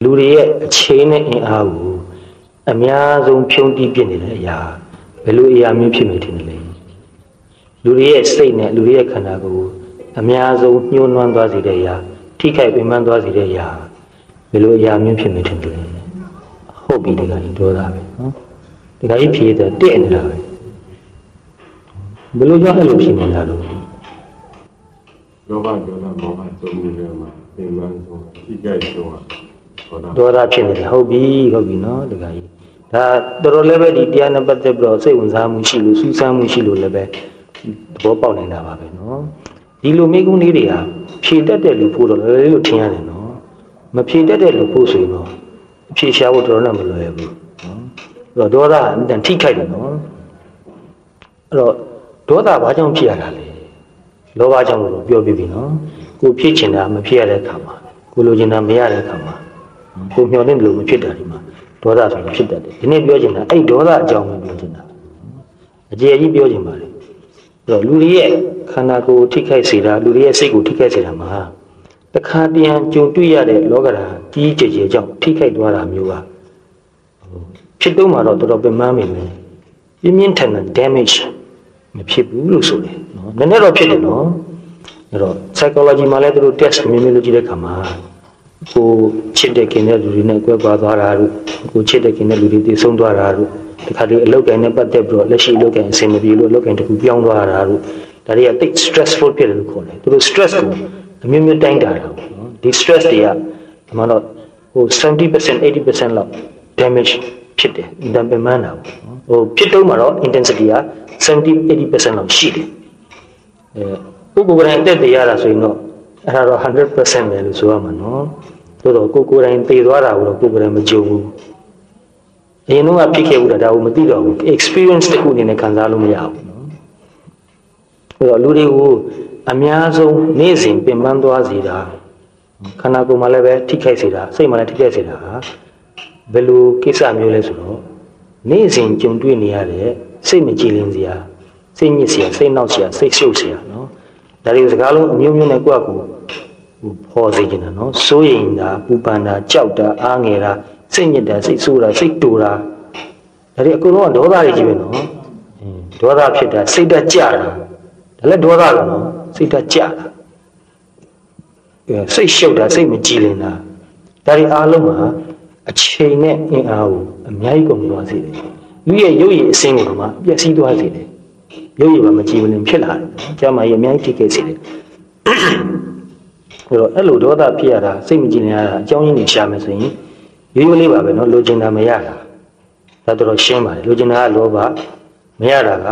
လူတွေရဲ့အခြေနဲ့အင်အားကိုအများဆုံးဖြုံးတီးပြနေတဲ့အရာဘယ်လိုအရာမျိုးဖြစ်နေတယ်လဲလူတွေရဲ့စိတ်နဲ့လူတွေရဲ့ခန္ဓာကိုယ်အများဆုံးညှိုးနွမ်းသွားစေတဲ့အရာထိခိုက်ပင်ပန်းသွားစေတဲ့အရာဘယ်လိုအရာမျိုးဖြစ်နေတယ်လဲဟုတ်ပြီဒီကကြီးဒေါသပဲနော်ဒီကကြီးဖြေတဲ့တဲ့နေတာပဲဘယ်လိုကြောင့်အဲ့လိုဖြစ်နေတာလို့လောဘဒေါသမောဟသုံးမျိုးထဲမှာပင်ပန်းဆုံးထိခိုက်ဆုံးဒေါသဖြစ်နေတယ်ဟုတ်ပြီနော်ဒီကကြီးဒါတော်တော်လည်းပဲဒီတရားနဲ့ပတ်သက်ပြီးတော့စိတ်ဝင်စားမှုရှိလို့စူးစမ်းမှုရှိလို့လည်းပဲသဘောပေါက်နေတာပါပဲနော်ဒီလိုမိကုန်းလေးတွေကဖြေတတ်တဲ့လူဖို့တော့လည်းလို့ထင်ရတယ်နော်မဖြေတတ်တဲ့လူဖို့ဆိုရင်တော့အဖြေရှားဖို့တော်တော်နဲ့မလွယ်ဘူးနော်အဲ့တော့ဒေါသအတန်ထိခိုက်တယ်နော်အဲ့တော့ဒေါသဘာကြောင့်ဖြစ်ရတာလဲလောဘကြောင့်လို့ပြောပြပြီနော်ကိုဖြစ်ချင်တာမဖြစ်ရတဲ့အခါမှာကိုလိုချင်တာမရတဲ့အခါမှာကိုမျှော်လင့်လို့မဖြစ်တာဒီမှာဒေါသဆိုတာဖြစ်တတ်တယ်ဒီနေ့ပြောချင်တာအဲ့ဒေါသအကြောင်းကိုပြောချင်တာအကျေကြီးပြောချင်ပါလေအဲ့တော့လူတွေရဲ့ခန္ဓာကိုယ်ထိခိုက်စေတာလူတွေရဲ့စိတ်ကိုထိခိုက်စေတာမှာတခါတရံကြုံတွေ့ရတဲ့လောကဓာတ်ကြီးကြဲကြဲကြောင့်ထိခိုက်သွားတာမျိုးကဖြစ်တော့မှတော့တော်တော်ပင်ပန်းမိမယ်ပြင်းပြင်းထန်ထန် damage မဖြစ်ဘူးလို့ဆိုတယ်နော်နည်းနည်းတော့ဖြစ်တယ်နော်အဲ့တော့ psychology မှာလည်းသူတို့ test မျိုးမျိုးလုပ်ကြည့်တဲ့အခါမှာကိုချစ်တဲ့ခင်တဲ့လူတွေနဲ့ကွဲကွာသွားတာတို့ကိုချစ်တဲ့ခင်တဲ့လူတွေတည်ဆုံးသွားတာတို့ဒီခါတည်းအလုပ်ကိုင်းနဲ့ပတ်သက်ပြီးတော့လက်ရှိအလုပ်ကိုင်းအဆင်မပြေလို့အလုပ်ကိုင်းတစ်ခုပြောင်းသွားတာတို့ဒါတွေကတိတ် stressful ဖြစ်တယ်လို့ခေါ်တယ်သူတို့ stress ကိုအမျိုးမျိုးတိုင်းတာတာပေါ့နော်ဒီ stress တွေကဒီမှာတော့ဟို 70% 80% လောက် damage ဖြစ်တယ်အင်တန်ပင်ပန်းတာပေါ့နော်ဟိုဖြစ်တော့မှတော့ intensity က 70-80% လောက်ရှိတယ်ပုဂ္ဂိုလ်ကတိုင်းတက်တည်ရတာဆိုရင်တော့အဲ့ဒါတော့ 100% ပဲလို့ဆိုရမှာနော်တို့တော့ကိုယ်တိုင်တည်သွားတာကိုတော့ကိုယ်တိုင်မကြုံဘူးအရင်တော့ဖြစ်ခဲ့ဘူးဒါကိုမသိတော့ဘူး experience တစ်ခုအနေနဲ့ခံစားလို့မရဘူးနော်အဲ့တော့လူတွေကိုအများဆုံးနေ့စဉ်ပင်ပန်းသွားစေတာခန္ဓာကိုယ်မှာလည်းပဲထိခိုက်စေတာစိတ်မှာလည်းထိခိုက်စေတာဘယ်လိုကိစ္စမျိုးလဲဆိုတော့နေ့စဉ်ကြုံတွေ့နေရတဲ့စိတ်မကြည်လင်စရာစိတ်ညစ်စရာစိတ်နှောက်စရာစိတ်ရှုပ်စရာနော်ဒါတွေစကားလုံးအမျိုးမျိုးနဲ့ကိုယ့်အကူဖော်စေချင်တာနော်စိုးရိမ်တာပူပန်တာကြောက်တာအားငယ်တာစိတ်ညစ်တာစိတ်ဆိုးတာစိတ်တူတာဒါတွေအကုန်လုံးကဒေါသတွေကြီးပဲနော်ဒေါသဖြစ်တာစိတ်ဓာတ်ကြတာဒါလည်းဒေါသပဲနော်စိတ်ဓာတ်ကြတာစိတ်ရှုပ်တာစိတ်မကြည်လင်တာဒါတွေအားလုံးမှာအချိန်နဲ့အင်အားကိုအများကြီးကုန်သွားစေတယ်လူရဲ့ရုပ်ရည်အစင်းကိုမှပျက်စီးသွားစေတယ်ရုပ်ရည်မှာမကြည်မလင်ဖြစ်လာတယ်ကျမ်းမာရေးအများကြီးထိခိုက်စေတယ်အဲ့လိုဒေါသဖြစ်ရတာစိတ်မကြည်လင်ရတာအကြောင်းရင်းတွေရှာမယ်ဆိုရင်ရိုးရိုးလေးပါပဲနော်လိုချင်တာမရတာဒါတော့ရှင်းပါတယ်လိုချင်တာကလောဘမရတာက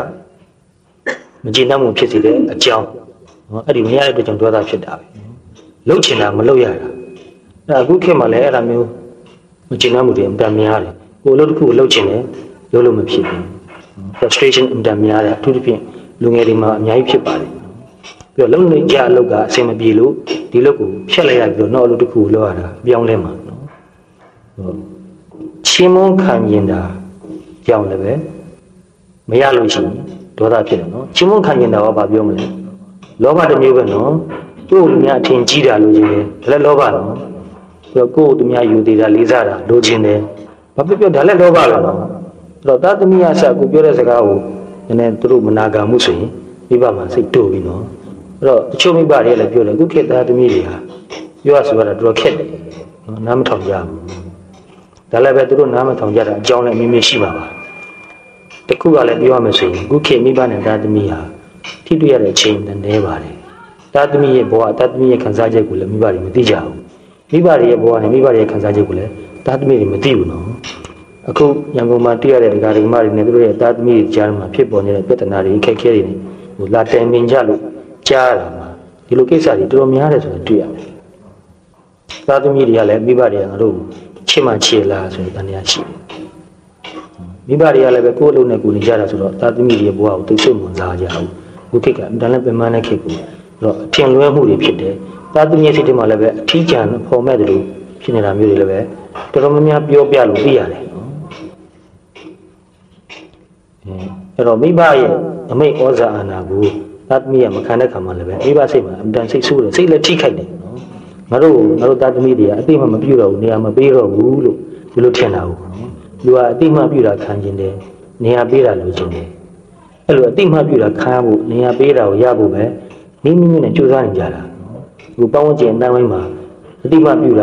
မကြည်နှံ့မှုဖြစ်စေတဲ့အကြောင်းနော်အဲ့ဒီမရတဲ့အတွက်ကြောင့်ဒေါသဖြစ်တာပဲလှုပ်ချင်တာမလှုပ်ရတာအဲ့အခုခေတ်မှာလည်းအဲ့ဒါမျိုးမကြည်နှံ့မှုတွေအများများတယ်ကိုယ်လှုပ်တစ်ခုလှုပ်ချင်တယ်လုပ်လို့မဖြစ်ဘူး frustration အများများတယ်အထူးသဖြင့်လူငယ်တွေမှာအများကြီးဖြစ်ပါတယ်ပြီးတော့လုံနေကြအလုပ်ကအဆင်မပြေလို့ဒီလုပ်ကိုဖြတ်လိုက်ရပြီးတော့နောက်အလုပ်တစ်ခုလုပ်ရတာပြောင်းလဲမှာနော်ချင်းမုန်းခံရင်တာကြောင်းလည်းပဲမရလို့ရှိရင်ဒေါသဖြစ်တယ်နော်ချင်းမုန်းခံရင်တာကဘာပြောမလဲလောဘတစ်မျိုးပဲနော်ကိုယ်ကများအထင်ကြီးတာလို့ချင်းတယ်ဒါလည်းလောဘနော်ပြီးတော့ကိုယ်ကများယူသေးတာလေးစားတာလို့ချင်းတယ်ဘာပြောပြောဒါလည်းလောဘပဲနော်အဲ့တော့သာသမီအဆက်ကိုပြောတဲ့စကားကိုနည်းနည်းသူတို့မနာခံမှုဆိုရင်မိဘမှာစိတ်တိုးပြီနော်အဲ့တော့တချို့မိဘတွေလည်းပြောတယ်ခုခေတ်သားသမီးတွေဟာပြောရဆိုရတာတော်တော်ခက်တယ်နော်နားမထောင်ကြဘူးဒါလည်းပဲသူတို့နားမထောင်ကြတာအကြောင်းလည်းအမျိုးမျိုးရှိပါပါတခုကလည်းပြောရမယ်ဆိုရင်ခုခေတ်မိဘနဲ့သားသမီးဟာထိတွေ့ရတဲ့အချိန်တည်းနေပါတယ်သားသမီးရဲ့ဘဝသားသမီးရဲ့ခံစားချက်ကိုလည်းမိဘတွေမသိကြဘူးမိဘတွေရဲ့ဘဝနဲ့မိဘတွေရဲ့ခံစားချက်ကိုလည်းသားသမီးတွေမသိဘူးနော်အခုရန်ကုန်မှာတွေ့ရတဲ့ဒကာဒကမတွေနဲ့သူတို့ရဲ့သားသမီးတွေကြားမှာဖြစ်ပေါ်နေတဲ့ပြဿနာတွေအခက်အခဲတွေဟိုလာတိုင်ပင်ကြလို့ကြားရတာမှာဒီလိုကိစ္စတွေတော်တော်များတယ်ဆိုတော့တွေ့ရတယ်။သားသမီးတွေကလည်းမိဘတွေကငါတို့ချစ်မှချစ်လားဆိုတဲ့တန်တရားရှိတယ်။မိဘတွေကလည်းပဲကိုယ့်အလုပ်နဲ့ကိုယ်နေကြတာဆိုတော့သားသမီးတွေရဲ့ဘဝကိုသိစိတ်ဝင်စားကြအောင်။ဘုခေတ်ကအတန်လည်းပင်မနဲ့ခေတ်ကိုတော့အထင်လွဲမှုတွေဖြစ်တယ်။သားသမီးရဲ့စိတ်ထဲမှာလည်းပဲအထီးကျန်ဖော်မဲ့တယ်လို့ဖြစ်နေတာမျိုးတွေလည်းပဲတော်တော်များများပြောပြလို့သိရတယ်။အဲ့တော့မိဘရဲ့အမိတ်ဩဇာအာဏာကိုသားသမီးကမခံတဲ့ခါမှလည်းပဲမိဘစိတ်မှာအတန်စိတ်ဆိုးတယ်စိတ်လည်းထိခိုက်တယ်နော် ငါတို့သားသမီးတွေကအတိမပြုတော့ဘူးနေရာမပေးတော့ဘူးလို့ဒီလိုထင်တာဟုတ်နော်လူကအတိမပြုတာခံခြင်းတယ်နေရာပေးတာလိုချင်တယ်အဲ့လိုအတိမပြုတာခံဖို့နေရာပေးတာကိုရဖို့ပဲမိမိနဲ့ကြိုးစားနေကြတာလူပေါင်းကျင်အတိုင်းဝိုင်းမှာအတိမပြုတ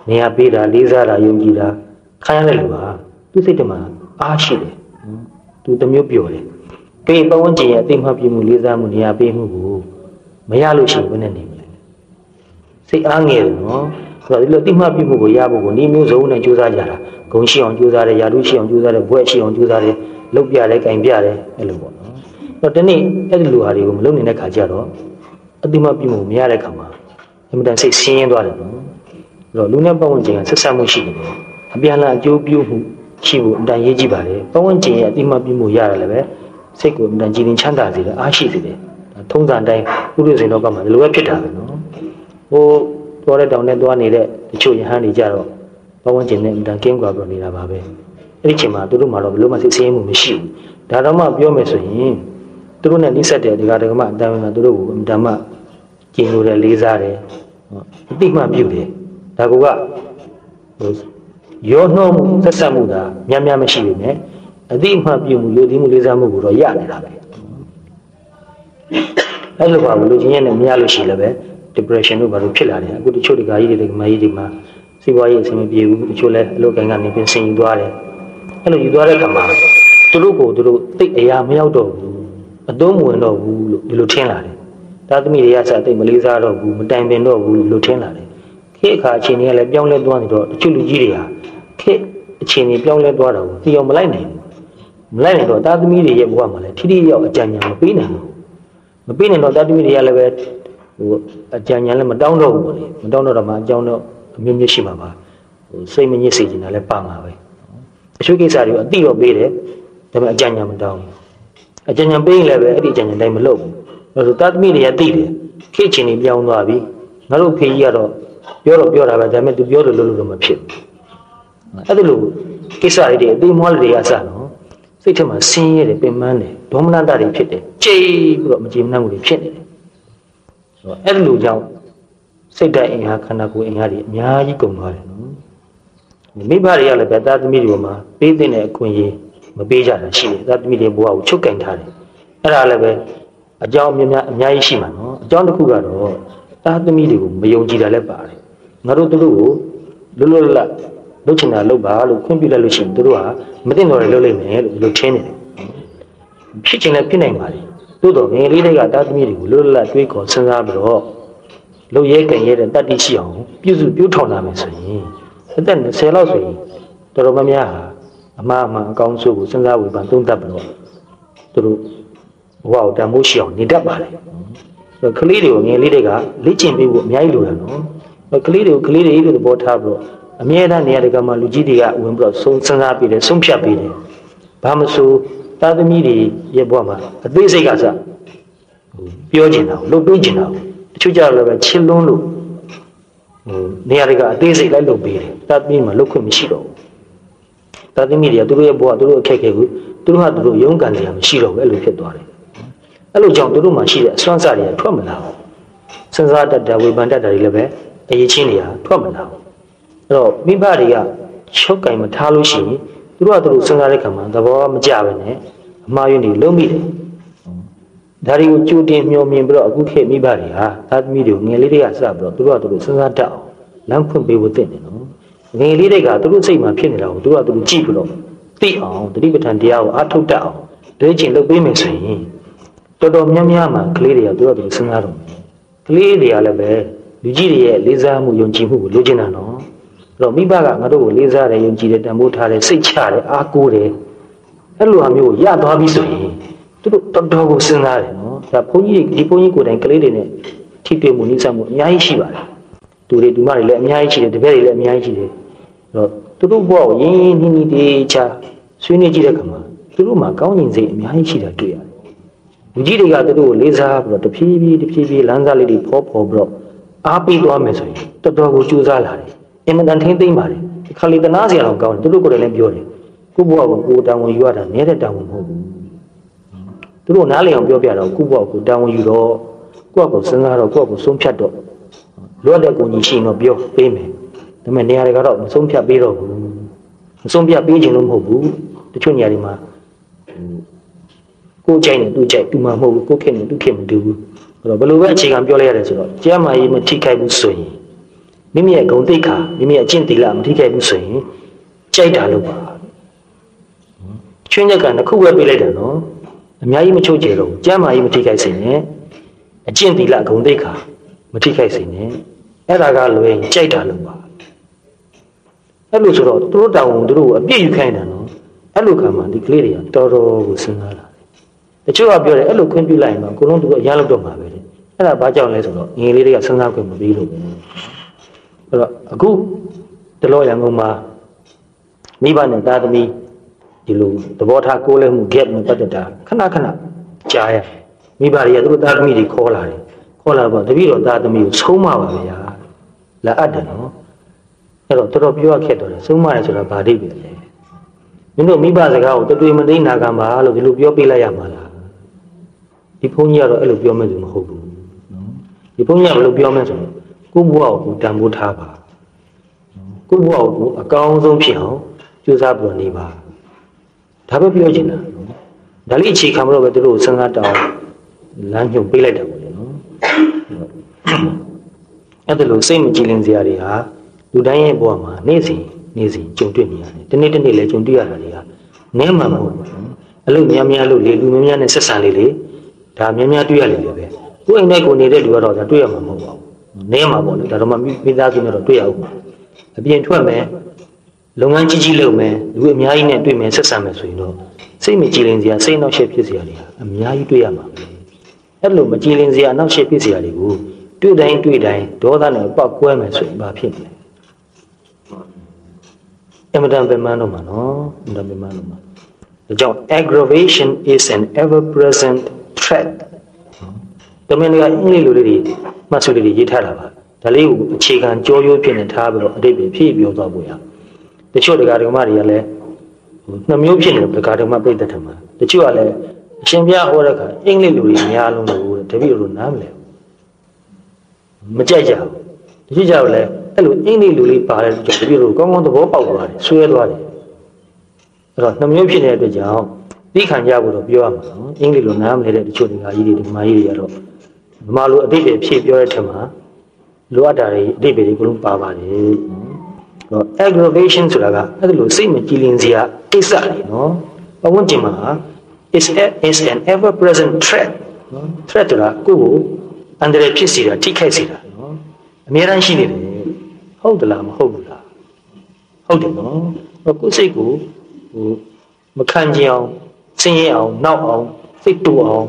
ာနေရာပေးတာလေးစားတာယုံကြည်တာခံရတဲ့လူကသူ့စိတ်ထဲမှာအားရှိတယ်သူတမျိုးပြောတယ်ကဲပေါင်းကျင်ရဲ့အတိမပြုမှုလေးစားမှုနေရာပေးမှုကိုမရလို့ရှိရင်ဘယ်နဲ့နေမလဲစိတ်အားငယ်တယ်နော်ဆိုတော့ဒီလိုအတိမပြုမှုကိုရဖို့ကိုဤမျိုးစုံနဲ့ကြိုးစားကြတာဂုံရှိအောင်ကြိုးစားတယ်ယာတုရှိအောင်ကြိုးစားတယ်ဘွဲ့ရှိအောင်ကြိုးစားတယ်လုပ်ပြတယ်ကင်ပြတယ်အဲ့လိုပေါ့နော်တော့ဒီနေ့အဲ့ဒီလူဟာတွေကိုမလုပ်နိုင်တဲ့ခါကျတော့အတိမပြုမှုမရတဲ့ခါမှာအမှန်တန်စိတ်ဆင်းရဲသွားတယ်နော်အဲ့တော့လူနဲ့ပတ်ဝန်းကျင်ကဆက်ဆက်မှုရှိတယ်အပြန်အလှန်အကျိုးပြုမှုရှိဖို့အတန်ရေးကြည့်ပါတယ်ပတ်ဝန်းကျင်ရဲ့အတိမပြုမှုရတယ်လည်းပဲစိတ်ကိုအတန်ကြည်ရင်ချမ်းသာစေတယ်အားရှိစေတယ်ထုံးစံတိုင်းဥပဒေစဉ်တော့ကမှဒီလိုပဲဖြစ်တာပဲနော်ဟိုသွားတဲ့တောင်နဲ့သွားနေတဲ့တချို့ယဟန်တွေကြတော့ပတ်ဝန်းကျင်နဲ့အတန်ကင်းကွာပြီးနေတာပါပဲအဲ့ဒီချိန်မှာသူတို့မှတော့ဘယ်လိုမှစိတ်ဆင်းရဲမှုမရှိဘူးဒါတော့မှပြောမယ်ဆိုရင်သူတို့နဲ့နှိစက်တဲ့ဒီကဒကမအတန်ကသူတို့ကိုအတန်မှကျင်လို့တယ်လေးစားတယ်အတိမပြုတယ်ဒါကရောနှောမှုဆက်ဆက်မှုသာများများမရှိဘူးနဲ့အတိမပြုမှုယုံကြည်မှုလေးစားမှုကိုတော့ရနေတာပဲအဲ့လိုပါဘူးလူချင်းရဲ့နဲ့မရလို့ရှိလည်းပဲ depression တို့ဘာလို့ဖြစ်လာတယ်အခုတချို့ဒီကကြီးတွေမကြီးတွေမှာစီးပွားရေးအဆင်မပြေဘူးတချို့လည်းအလုပ်ကိုင်ကနေပြင်ဆင်ယူသွားတယ်အဲ့လိုယူသွားတဲ့အခါမှာသူတို့ကိုသူတို့သိအရာမရောက်တော့ဘူးအသုံးမဝင်တော့ဘူးလို့ဒီလိုထင်လာတယ်သားသမီးတွေကစသိမလေးစားတော့ဘူးမတိုင်ပင်တော့ဘူးလို့ထင်လာတယ်ခေတ်အခါအချိန်တွေကလည်းပြောင်းလဲသွားနေတော့တချို့လူကြီးတွေဟာခေတ်အချိန်တွေပြောင်းလဲသွားတာကိုသိအောင်မလိုက်နိုင်ဘူးမလိုက်နိုင်တော့သားသမီးတွေရဲ့ဘဝမှာလည်းထိထိရောက်အကြံဉာဏ်မပေးနိုင်ဘူးမပေးနိုင်တော့သားသမီးတွေကလည်းပဲဟိုအကြံဉာဏ်လည်းမတောင်းတော့ဘူးပေါ့လေမတောင်းတော့မှအကြောင်းတော့အမျိုးမျိုးရှိမှာပါဟိုစိတ်မညစ်စေချင်တာလည်းပါမှာပဲအချို့ကိစ္စတွေကိုအတိတော့ပေးတယ်ဒါပေမဲ့အကြံဉာဏ်မတောင်းဘူးအကြံဉာဏ်ပေးရင်လည်းပဲအဲ့ဒီအကြံဉာဏ်တိုင်းမလုပ်ဘူးအဲ့ဒါဆိုသားသမီးတွေကသိတယ်ခေတ်ချင်းတွေပြောင်းသွားပြီငါတို့ဖေကြီးကတော့ပြောတာပဲဒါပေမဲ့သူပြောလို့လို့မဖြစ်ဘူးအဲ့ဒီလိုကိစ္စတွေအသေးမွားတွေအစနော်စိတ်ထဲမှာဆင်းရဲတယ်ပင်ပန်းတယ်ဒေါမနတတွေဖြစ်တယ်ကြိတ်ပြီးတော့မကြေမနပ်မှုတွေဖြစ်နေတယ်ဆိုတော့အဲ့ဒီလိုကြောင့်စိတ်ဓာတ်အင်အားခန္ဓာကိုယ်အင်အားတွေအများကြီးကုန်သွားတယ်နော်မိဘတွေကလည်းသားသမီးတွေမှာပေးတဲ့အခွင့်အရေးမပေးကြတာရှိတယ်သားသမီးတွေဘဝကိုချုပ်ကင်ထားတယ်အဲ့ဒါလည်းပဲအကြောင်းအများကြီးရှိမှာနော်အကြောင်းတစ်ခုကတော့သားသမီးတွေကိုမယုံကြည်တာလည်းပါတယ်ငါတို့တို့ကိုလွတ်လွတ်လပ်လုပ်ချင်တာလုပ်ပါလို့ခွင့်ပြုလိုက်လို့ရှိရင်တို့ကမသိတော့လည်းလုပ်လိုက်မယ်လို့ထင်နေတယ်ဖြစ်ချင်လည်းဖြစ်နိုင်ပါလေသို့တော့ငယ်လေးတွေကသားသမီးတွေကိုလွတ်လွတ်လပ်တွေးခေါ်စဉ်းစားပြီးတော့လုပ်ရဲကြံရဲတဲ့တတ်သိရှိအောင်ပြုထောင်လာမယ်ဆိုရင်အသက်20လောက်ဆိုရင်တော်တော်များများဟာအမှားအကောင်းဆုံးကိုစဉ်းစားဝေဖန်သုံးသပ်ပြီးတော့တို့ဘဝကိုတန်ဖိုးရှိအောင်နေတတ်ပါလေကလေးတွေကိုငယ်လေးတွေကလေ့ကျင့်ပေးဖို့အများကြီးလိုတယ်နော်ကလေးတွေကလေးတွေလို့သဘောထားပြီးတော့အမြဲတမ်းနေရာတကာမှာလူကြီးတွေကဝင်ပြီးတော့စဉ်းစားပေးတယ်ဆုံးဖြတ်ပေးတယ်ဘာမဆိုသားသမီးတွေရဲ့ဘဝမှာအသေးစိတ်ကစပြောကျင်တာလုပ်ပေးကျင်တာတချို့ကြတော့လည်းချစ်လွန်းလို့နေရာတကာအသေးစိတ်လိုက်လုပ်ပေးတယ်သားသမီးမှာလုပ်ခွင့်မရှိတော့ဘူးသားသမီးတွေကသူတို့ရဲ့ဘဝသူတို့အခက်အခဲကိုသူတို့ဟာသူတို့ရုန်းကန်နေရမရှိတော့ဘူးအဲ့လိုဖြစ်သွားတယ်အဲ့လိုကြောင့်သူတို့မှာရှိတဲ့အစွမ်းစားတွေကထွက်မလာဘူးစဉ်းစားတတ်တာဝေဖန်တတ်တာတွေလည်းပဲအရေးချင်းတွေကထွက်မလာဘူးအဲ့တော့မိဘတွေကချုပ်ကင်မထားလို့ရှိရင်သူတို့ကသူတို့စဉ်းစားတဲ့ခါမှာသဘောမကျပဲနဲ့အမှားယွင်းတွေလုံးမိတယ်ဒါတွေကိုကြိုတင်မျှော်မြင်ပြီးတော့အခုခေတ်မိဘတွေဟာသားသမီးတွေကိုငယ်လေးတွေကစပြီးတော့သူတို့ကသူတို့စဉ်းစားတတ်အောင်လမ်းဖွင့်ပေးဖို့သင့်တယ်နော်ငယ်လေးတွေကသူတို့စိတ်မှာဖြစ်နေတာကိုသူတို့ကသူတို့ကြည့်ပြီးတော့သိအောင်တတိပဋ္ဌာန်တရားကိုအားထုတ်တတ်အောင်တွေးကျင်လုပ်ပေးမယ်ဆိုရင်တော်တော်များများမှာကလေးတွေကသူတို့ကသူစဉ်းစားတော့ကလေးတွေကလည်းပဲလူကြီးတွေရဲ့လေးစားမှုယုံကြည်မှုကိုလိုချင်တာနော်အဲ့တော့မိဘကငါတို့ကိုလေးစားတယ်ယုံကြည်တယ်တန်ဖိုးထားတယ်စိတ်ချတယ်အားကိုးတယ်အဲ့လိုဟာမျိုးကိုရသွားပြီဆိုရင်သူတို့တော်တော်ကိုစဉ်းစားတယ်နော်ဒါဘုန်းကြီးဒီဘုန်းကြီးကိုယ်တိုင်ကလေးတွေနဲ့ထိတွေ့မှုနှိစက်မှုအများကြီးရှိပါတယ်သူတွေမတွေလည်းအများကြီးရှိတယ်တပည့်တွေလည်းအများကြီးရှိတယ်အဲ့တော့သူတို့ဘဝကိုရင်းရင်းနှီးနှီးတေချာဆွေးနွေးကြည့်တဲ့အခါမှာသူတို့မှာကောင်းကျင်စိတ်အများကြီးရှိတာတွေ့ရတယ်လူကြီးတွေကသူတို့ကိုလေးစားပြီးတော့တဖြည်းဖြည်းလမ်းစားလေးတွေဖော်ပြီးတော့အားပေးသွားမယ်ဆိုရင်တော်တော်ကိုကြိုးစားလာတယ်အင်မတန်ထင်းသိမ့်ပါတယ်ခါလီတနာစရာတော့ကောင်းတယ်သူတို့ကိုယ်တိုင်လည်းပြောတယ်ကိုယ့်ဘဝကိုတာဝန်ယူရတာနည်းတဲ့တာဝန်မဟုတ်ဘူးသူတို့နားလည်အောင်ပြောပြတော့ကိုယ့်ဘဝကိုတာဝန်ယူတော့ကိုယ့်ကိုစဉ်းစားတော့ကိုယ့်ကိုဆုံးဖြတ်တော့ လောတဲ့ကိုကြီးရှိရင်တော့ပြောပေးမယ်ဒါပေမဲ့နေရာတွေကတော့မဆုံးဖြတ်ပေးတော့ဘူးမဆုံးဖြတ်ပေးခြင်းလို့မဟုတ်ဘူးတချို့နေရာတွေမှာကိုကြိုက်နေသူကြိုက်သူမှမဟုတ်ဘူးကိုခက်နေသူခက်မတူဘူးအဲ့တော့ဘယ်လိုပဲအခြေခံပြောလိုက်ရတယ်ဆိုတော့ကျမ်းမာရေးမထိခိုက်ဘူးဆိုရင်မိမိရဲ့ဂုဏ်သိက္ခာမိမိရဲ့အကျင့်သီလမထိခိုက်ဘူးဆိုရင်ကြိုက်တာလို့ပါချွင်းချက်ကနှစ်ခုပဲပေးလိုက်တယ်နော်အများကြီးမချုပ်ကျတော့ကျမ်းမာရေးမထိခိုက်စေနဲ့အကျင့်သီလဂုဏ်သိက္ခာမထိခိုက်စေနဲ့အဲ့ဒါကလွယ်ကြိုက်တာလို့ပါအဲ့လိုဆိုတော့သူတို့တောင်းဝန်သူတို့ကိုအပြည့်ယူခိုင်းတယ်နော်အဲ့လိုကမှဒီကလေးတွေကတော်တော်ကိုစဉ်းစားလာတယ်တချို့ကပြောတယ်အဲ့လိုခွင့်ပြုလိုက်ရင်တော့အကုန်လုံးသူတို့အရန်လုပ်တော့မှာပဲတဲ့အဲ့ဒါဘာကြောင့်လဲဆိုတော့ငယ်လေးတွေကစဉ်းစားခွင့်မပေးလို့ပဲအဲ့တော့အခုတလောရန်ကုန်မှာမိဘနဲ့သားသမီးဒီလိုသဘောထားကိုးလဲမှု gap နဲ့ပတ်သက်တာခဏခဏကြားရမိဘတွေကသူတို့သားသမီးတွေခေါ်လာတယ်ခေါ်လာတော့တပည့်တော်သားသမီးကိုဆုံးမပါဗျာလာအပ်တယ်နော်အဲ့တော့တော်တော်ပြောရခက်တော့တယ်ဆုံးမရဆိုတာဘာအိဗယ်လဲမင်းတို့မိဘစကားကိုတွေ့မသိနာခံပါလို့ဒီလိုပြောပြလိုက်ရမှာလားဒီဘုန်းကြီးကတော့အဲ့လိုပြောမှသူမဟုတ်ဘူးနော်ဒီဘုန်းကြီးကဘယ်လိုပြောမှဆိုတော့ကိုယ့်ဘဝကိုတန်ဖိုးထားပါကိုယ့်ဘဝကိုအကောင်းဆုံးဖြစ်အောင်ကြိုးစားပြီးနေပါဒါပဲပြောချင်တာဒါလေးအခြေခံမလို့ပဲသူတို့စဉ်းစားတောင်းလမ်းညွှန်ပေးလိုက်တာပေါ့လေနော်အဲ့ဒါလို့စိတ်မကြည်လင်စရာတွေဟာလူတိုင်းရဲ့ဘဝမှာနေ့စဉ်ကြုံတွေ့နေရတယ်ဒီနေ့တစ်နေ့လည်းကြုံတွေ့ရတာတွေကနည်းမှမဟုတ်ဘူးအလုပ်များများလို့လေလူများများနဲ့ဆက်ဆံလေဒါများများတွေ့ရလေပဲကိုယ်အိမ်နဲ့ကိုနေတဲ့လူကတော့ဒါတွေ့ရမှာမဟုတ်ပါဘူးနည်းမှာပေါ့လေဒါတော့မှမိသားစုနဲ့တော့တွေ့ရအောင်အပြင်ထွက်မယ်လုပ်ငန်းကြီးကြီးလုပ်မယ်လူအများကြီးနဲ့တွေ့မယ်ဆက်ဆံမယ်ဆိုရင်တော့စိတ်မကြည်လင်စရာစိတ်နှောက်ယှက်ဖြစ်စရာတွေအများကြီးတွေ့ရမှာပဲအဲ့လိုမကြည်လင်စရာနှောက်ယှက်ဖြစ်စရာတွေကိုတွေ့တိုင်းဒေါသနဲ့ပောက်ကွဲမယ်ဆိုရင်ဘာဖြစ်မလဲအမှန်တန်ပဲမှန်းတော့မှာနော်အမှန်တန်ပဲမှန်းတော့မှာဒါကြောင့် aggravation is an ever present threat တမန်ကအင်္ဂလိပ်လိုလေးတွေမှတ်စုလေးတွေရေးထားတာပါဒါလေးကိုအခြေခံကြောရိုးဖြစ်နေထားပြီးတော့အတိတ်ပဲဖြည့်ပြောသွားဖို့ရတချို့တရားဓမ္မတွေကလည်းနှမျိုးဖြစ်နေတယ်တရားဓမ္မပြိတ္တထမှာတချို့ကလည်းအရှင်ဘုရားဟောတဲ့အခါအင်္ဂလိပ်လိုတွေများလုံးလို့တပည့်တို့နားမလဲမကြိုက်ကြဘူးတချို့ကြတော့လည်းအဲ့လိုအင်္ဂလိပ်လိုလေးပါတဲ့ကြောင့်တပည့်တို့ကောင်းကောင်းသဘောပေါက်သွားတယ်ဆွဲသွားတယ်အဲ့တော့နှမျိုးဖြစ်နေတဲ့အတွက်ကြောင့်သိခံကြဖို့တော့ပြောရမှာနော်အင်္ဂလိပ်လိုနားမလဲတဲ့တချို့တရားကြီးတွေဓမ္မကြီးတွေကတော့ဓမ္မလိုအတိတ်ပဲဖြည့်ပြောတဲ့ထက်မှာလိုအပ်တာတွေအတိတ်ပဲဒီကုလုံးပါပါတယ်တော့ aggravation ဆိုတာကအဲ့လိုစိတ်မကြည်လင်စရာကိစ္စတွေနော်ဘဝကျင်မှာ is an ever present threat နော် threat ဆိုတာကိုယ့်ကိုအန္တရာယ်ဖြစ်စေတာထိခိုက်စေတာနော်အများအားရှိနေတယ်ဟုတ်တယ်လားမဟုတ်ဘူးလားဟုတ်တယ်နော်ကိုယ့်စိတ်ကိုမခံကြအောင်ဆင်းရဲအောင်နောက်အောင်စိတ်တူအောင်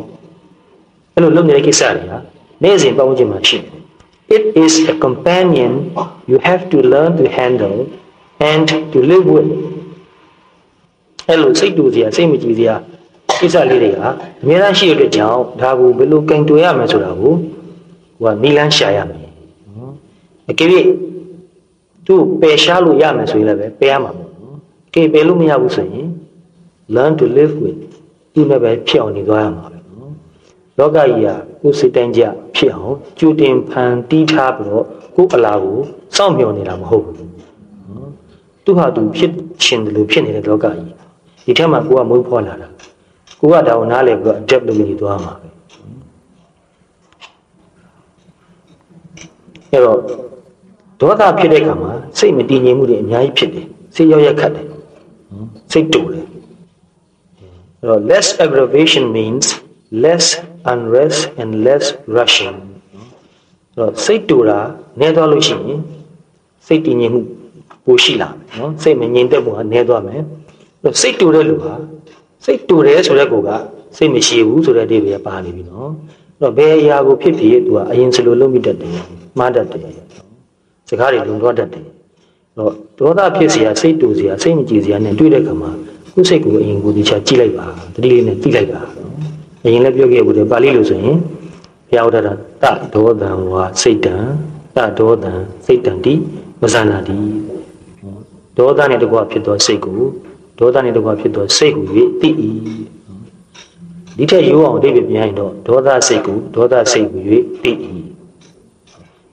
အဲ့လိုလုပ်နေတဲ့ကိစ္စတွေဟာနေ့စဉ်ပတ်ဝန်းကျင်မှာရှိတယ်It is a companion you have to learn to handle and to live with. အဲ့လိုစိတ်တူစရာစိတ်မကြည်စရာကိစ္စလေးတွေဟာအများအားရှိတဲ့အတွက်ကြောင့်ဒါကိုဘယ်လိုကင်တွယ်ရမလဲဆိုတာကိုကနီလန်းရှာရမယ်နော်အကယ်၍သူ့ပယ်ရှားလို့ရမယ်ဆိုရင်လည်းပဲပယ်ရမှာပေါ့နော်ကဲပယ်လို့မရဘူးဆိုရင် learn to live with သူနဲ့ပဲဖြစ်အောင်နေသွားရမှာပဲနော်လောကကြီးဟာကိုယ်စိတ်တိုင်းကြဖြစ်အောင်ကြိုတင်ဖန်တီးထားပြီးတော့ကိုယ်အလားကိုစောင့်မျှော်နေတာမဟုတ်ဘူးနော်သူဟာသူဖြစ်ရှင်တယ်လို့ဖြစ်နေတဲ့လောကကြီးဒီထက်မှကိုကမွေးဖွားလာတာကိုကဒါကိုနားလည်ပြီးတော့ adapt လုပ်နေသွားမှာပဲအဲ့တော့ဒေါသဖြစ်တဲ့အခါမှာစိတ်မတည်ငြိမ်မှုတွေအများကြီးဖြစ်တယ်စိတ်ရောက်ရက်ခတ်တယ်စိတ်တူတယ်အဲ့တော့ less aggravation means less unrest and less rushing အဲ့တော့စိတ်တူတာနည်းသွားလို့ရှိရင်စိတ်တည်ငြိမ်မှုပိုရှိလာမယ်နော်စိတ်မငြိမ်သက်မှုကနည်းသွားမယ်စိတ်တူတဲ့လူဟာစိတ်တူတယ်ဆိုတဲ့ကိုကစိတ်မရှိဘူးဆိုတဲ့အဓိပ္ပာယ်ပါနေပြီနော်အဲ့တော့ဘယ်အရာကိုဖြစ်ဖြစ်သူကအရင်စလိုလုပ်မိတတ်တယ်မှားတတ်တယ်စကားတွေလုံသွားတတ်တယ်တော့ဒေါသဖြစ်เสียစိတ်တူเสียစိတ်မကြည်เสียနဲ့တွေ့တဲ့ခါမှာကိုယ်စိတ်ကိုအရင်ကိုဒီချကြည့်လိုက်ပါတတိလေးနဲ့ကြည့်လိုက်ပါအရင်လည်းပြောခဲ့ဘူးလေပါဠိလိုဆိုရင်ဘုရားဟောတာတဒေါသံဝါစိတ်တံတဒေါသံစိတ်တံတိဝဇာနာတိဒေါသနဲ့တကွာဖြစ်သောစိတ်ကိုဒေါသနဲ့တကွာဖြစ်သောစိတ်ကို၍သိ၏ဒီထက်ရိုးအောင်အဓိပ္ပာယ်ပြန်ရင်တော့ဒေါသစိတ်ကိုဒေါသစိတ်ကို၍သိ၏